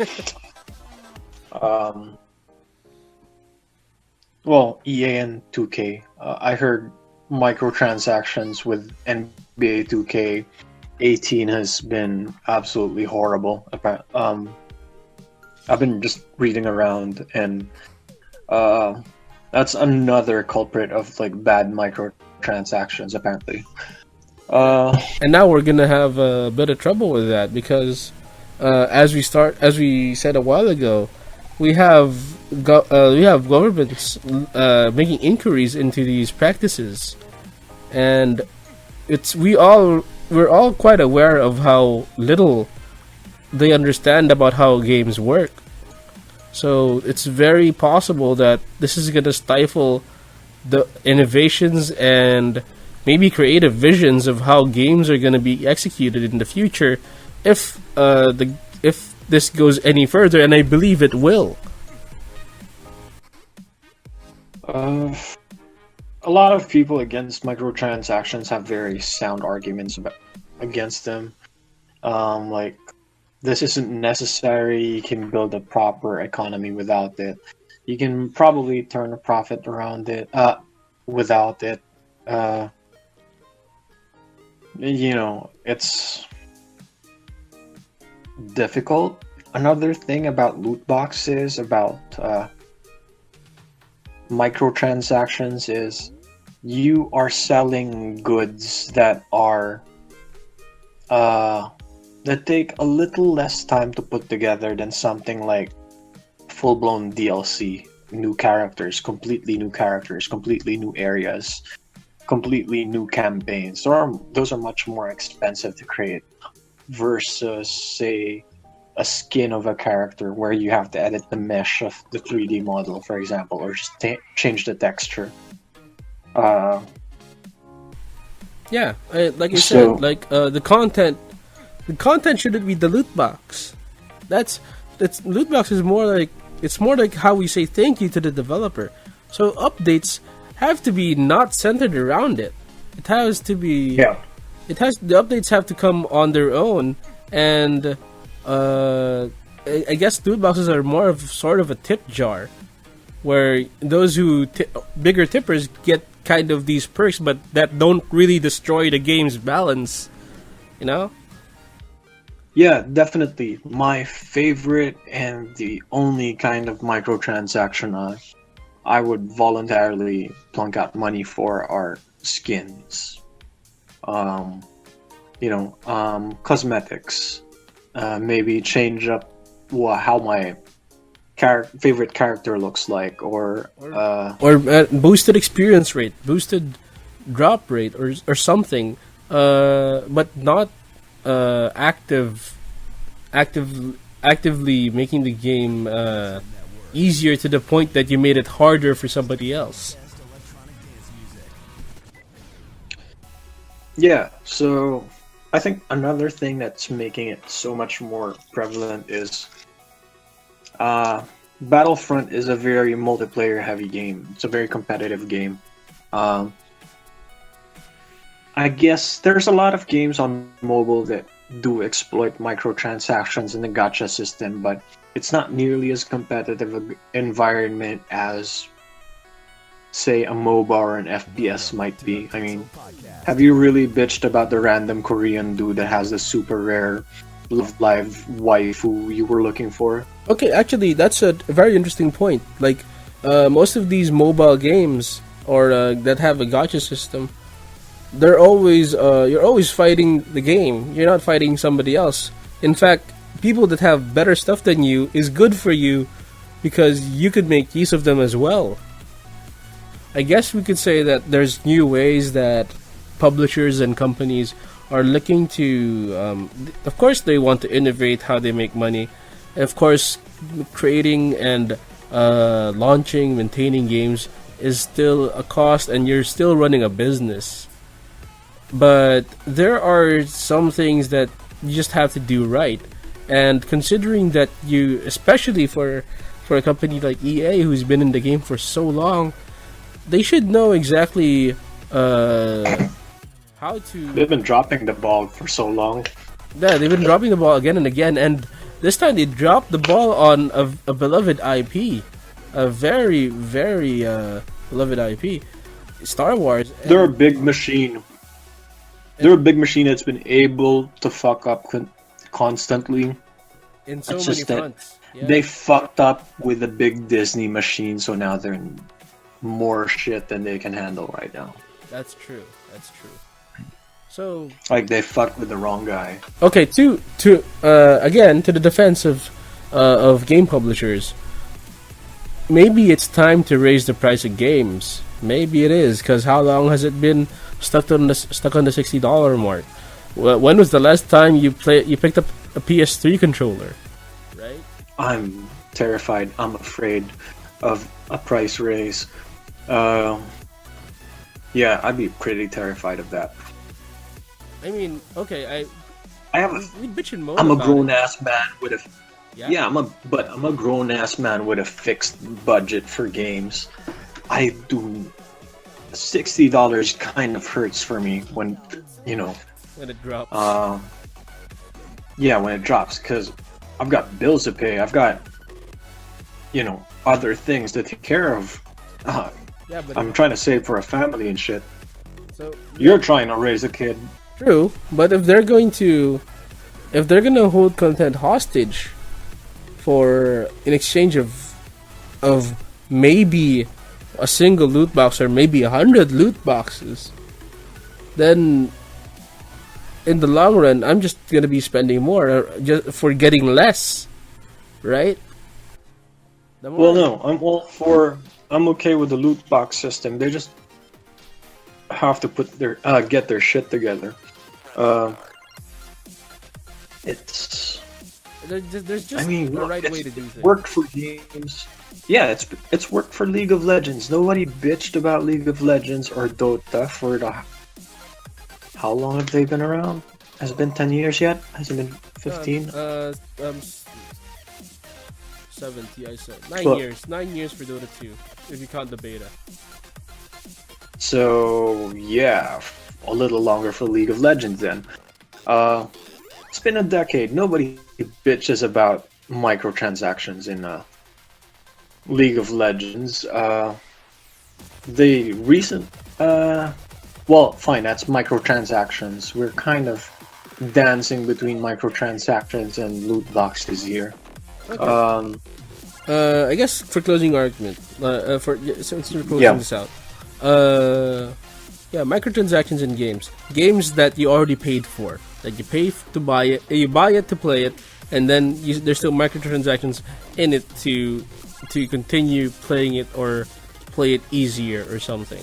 Well, EA and 2K. I heard microtransactions with NBA 2K18 has been absolutely horrible. I've been just reading around, and that's another culprit of like bad microtransactions, apparently. And now we're gonna have a bit of trouble with that because, as we said a while ago, we have governments making inquiries into these practices, and we're all quite aware of how little they understand about how games work. So it's very possible that this is going to stifle the innovations and maybe creative visions of how games are going to be executed in the future if if this goes any further, and I believe it will. A lot of people against microtransactions have very sound arguments against them. Like, this isn't necessary. You can build a proper economy without it. You can probably turn a profit around it without it. It's difficult. Another thing about loot boxes, about microtransactions, is you are selling goods that are that take a little less time to put together than something like full-blown DLC, new characters, completely new areas, completely new campaigns. Those are much more expensive to create versus, say, a skin of a character where you have to edit the mesh of the 3D model, for example, or just change the texture. Yeah, like I said, the content shouldn't be the loot box. That's loot box is more like how we say thank you to the developer. So updates have to be not centered around it. It has to be. Yeah. The updates have to come on their own, and I guess loot boxes are more of sort of a tip jar, where those who bigger tippers get kind of these perks, but that don't really destroy the game's balance. You know? Yeah, definitely. My favorite and the only kind of microtransaction I would voluntarily plunk out money for are skins. Cosmetics. Maybe change up how my favorite character looks like, or boosted experience rate, boosted drop rate, or something. But not actively making the game easier to the point that you made it harder for somebody else. Yeah, so I think another thing that's making it so much more prevalent is Battlefront is a very multiplayer heavy game. It's a very competitive game. I guess there's a lot of games on mobile that do exploit microtransactions in the gacha system, but it's not nearly as competitive an environment as, say, a MOBA or an FPS might be. I mean, have you really bitched about the random Korean dude that has the super rare Love Live waifu you were looking for? Okay, actually, that's a very interesting point. Like, most of these mobile games or that have a gacha system, they're always you're always fighting the game. You're not fighting somebody else. In fact, people that have better stuff than you is good for you because you could make use of them as well. I guess we could say that there's new ways that publishers and companies are looking to. Of course, they want to innovate how they make money. Of course, creating and launching, maintaining games is still a cost, and you're still running a business. But there are some things that you just have to do right. And considering that you, especially for a company like EA who's been in the game for so long, they should know exactly how to. They've been dropping the ball for so long. Yeah, they've been dropping the ball again and again, and this time they dropped the ball on a beloved IP, a very, very beloved IP, Star Wars. They're a big machine. They're a big machine that's been able to fuck up constantly. In so it's many just that fronts. Yeah. they fucked up with the big Disney machine, so now they're in more shit than they can handle right now. That's true. So, like, they fucked with the wrong guy. Okay, to again, to the defense of game publishers, maybe it's time to raise the price of games. Maybe it is, because how long has it been stuck on the $60 mark? When was the last time you picked up a PS3 controller? Right? I'm terrified. I'm afraid of a price raise. Yeah, I'd be pretty terrified of that. I mean, okay, I have a, we bitch and moan I'm a about grown it. ass man with a Yeah. yeah, I'm a grown ass man with a fixed budget for games. I do $60 kind of hurts for me when you know When it drops. uh yeah, when it drops, because I've got bills to pay. I've got other things to take care of. Uh, Yeah, but I'm trying to save for a family and shit. so You're trying to raise a kid. true. But if they're gonna hold content hostage for in exchange of maybe a single loot box or maybe 100 loot boxes, then in the long run, I'm just gonna be spending more just for getting less, right? The Well, more- no, I'm okay with the loot box system. They just have to get their shit together. Uh, it's there's just I mean, a look, right it's way to do things. worked for games. Yeah, it's worked for League of Legends. Nobody bitched about League of Legends or Dota for the how long have they been around? Has it been 10 years yet? Has it been 15? 70. I said 9 Well- years. 9 years for Dota 2, if you count the beta. So yeah, a little longer for League of Legends then. It's been a decade. Nobody bitches about microtransactions in League of Legends. The recent, well, fine, that's microtransactions. We're kind of dancing between microtransactions and loot boxes here. Okay. I guess for closing argument, since we're closing Yeah. this out, yeah, microtransactions in games that you already paid for, that you pay to buy it, you buy it to play it, and then there's still microtransactions in it to continue playing it or play it easier or something.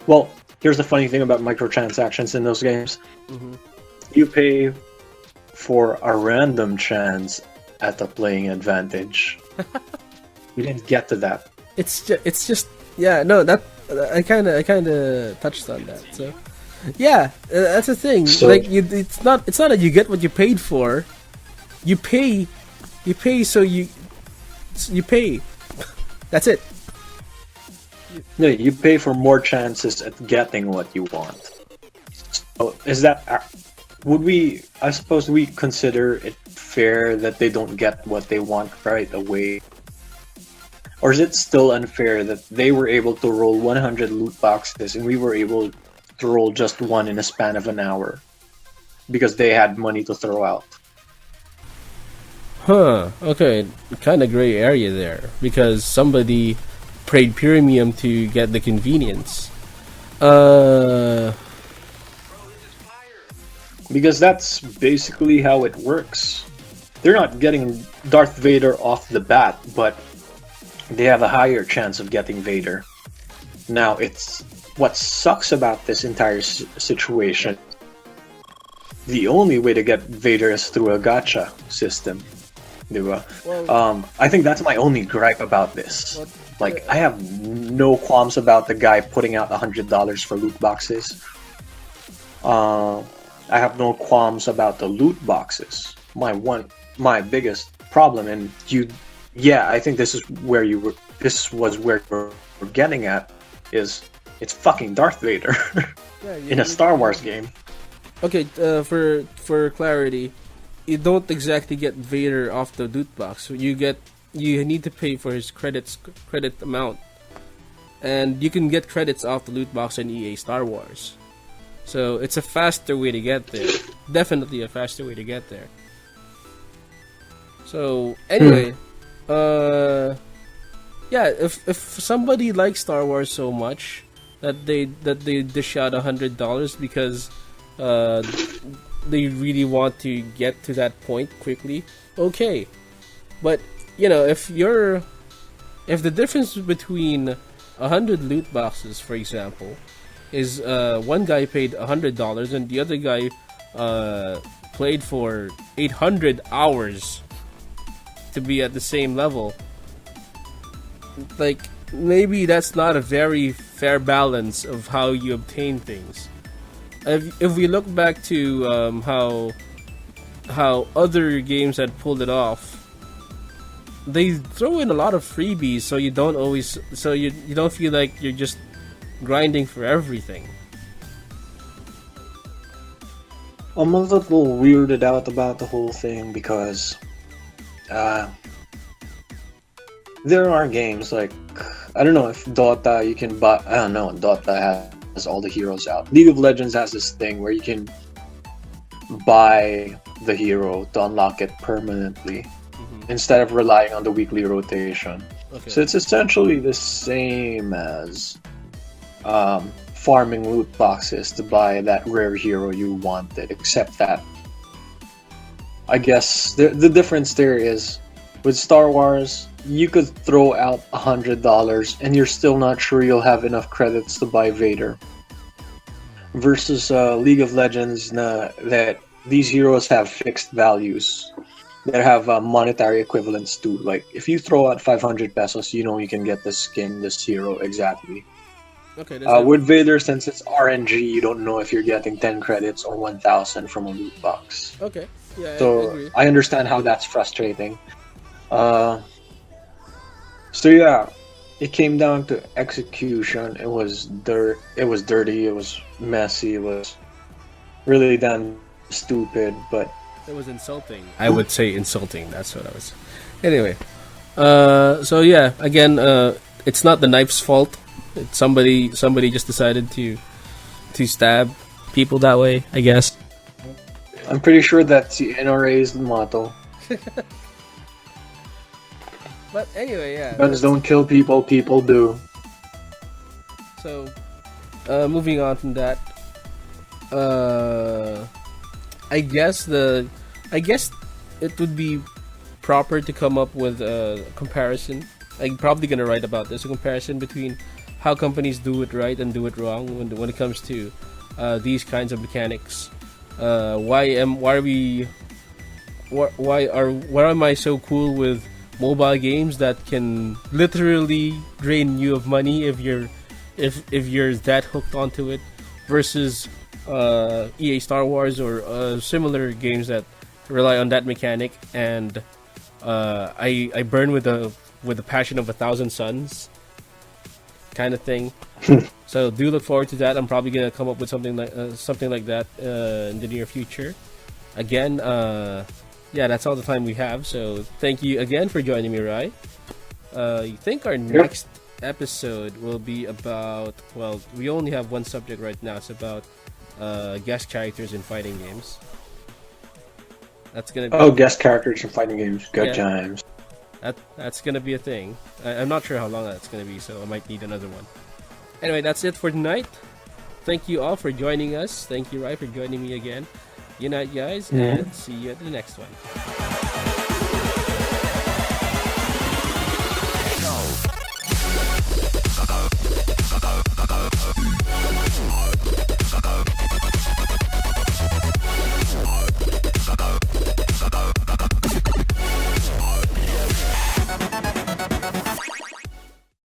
Well, here's the funny thing about microtransactions in those games. Mm-hmm. You pay for a random chance at the playing advantage. We didn't get to that. It's just yeah, no, that I kind of touched on that. So yeah, that's the thing. So- Like it's not that you get what you paid for. You pay so you pay. That's it. No, you pay for more chances at getting what you want. So is that would we? I suppose we consider it fair that they don't get what they want right away, or is it still unfair that they were able to roll 100 loot boxes and we were able to roll just one in a span of an hour because they had money to throw out? Huh. Okay. Kind of gray area there because somebody paid premium to get the convenience. Because that's basically how it works. They're not getting Darth Vader off the bat, but they have a higher chance of getting Vader. Now, it's what sucks about this entire situation. The only way to get Vader is through a gacha system. Diba? Well, I think that's my only gripe about this. What- Like, I have no qualms about the guy putting out $100 for loot boxes. I have no qualms about the loot boxes. My biggest problem, and I think this is where this was where we're getting at, is it's fucking Darth Vader yeah, in a Star Wars game. Okay, for clarity, you don't exactly get Vader off the loot box. You need to pay for his credit amount, and you can get credits off the loot box in EA Star Wars. So it's a faster way to get there. Definitely a faster way to get there. So anyway, yeah, if somebody likes Star Wars so much that they dish out $100 because they really want to get to that point quickly, okay. But if the difference between 100 loot boxes, for example, is one guy paid $100 and the other guy played for 800 hours, to be at the same level. Like, maybe that's not a very fair balance of how you obtain things. If we look back to how other games had pulled it off, they throw in a lot of freebies, so you don't feel like you're just grinding for everything. I'm a little weirded out about the whole thing because there are games like, I don't know if Dota you can buy. I don't know. Dota has all the heroes out. League of Legends has this thing where you can buy the hero to unlock it permanently instead of relying on the weekly rotation. Okay. So it's essentially the same as farming loot boxes to buy that rare hero you wanted, except that I guess the difference there is with Star Wars, you could throw out $100 and you're still not sure you'll have enough credits to buy Vader. Versus League of Legends, that these heroes have fixed values that have monetary equivalents too. Like if you throw out 500 pesos, you know you can get this skin, this hero exactly. Okay. With Vader, since it's RNG, you don't know if you're getting 10 credits or 1,000 from a loot box. Okay. Yeah. So I agree. I understand how that's frustrating. So yeah, it came down to execution. It was dirty. It was messy. It was really damn stupid. But it was insulting. I would say insulting. That's what I was. Anyway, so yeah, again, it's not the knife's fault. It's somebody just decided to stab people that way, I guess. I'm pretty sure that's the NRA's motto. But anyway, yeah. Guns don't kill people, people do. So, moving on from that, I guess it would be proper to come up with a comparison. I'm probably gonna write about this, a comparison between how companies do it right and do it wrong when it comes to these kinds of mechanics. Why am I so cool with mobile games that can literally drain you of money if you're that hooked onto it, versus EA Star Wars or similar games that rely on that mechanic, and I burn with the passion of 1,000 suns kind of thing. So do look forward to that. I'm probably gonna come up with something like that in the near future. Again, yeah, that's all the time we have. So thank you again for joining me, Ry. I think our next episode will be about, well, we only have one subject right now. It's about guest characters in fighting games. That's gonna be guest characters in fighting games. Good times. That's gonna be a thing. I'm not sure how long that's gonna be, so I might need another one. Anyway, that's it for tonight. Thank you all for joining us. Thank you, Ry, for joining me again. Good night, guys, and see you at the next one.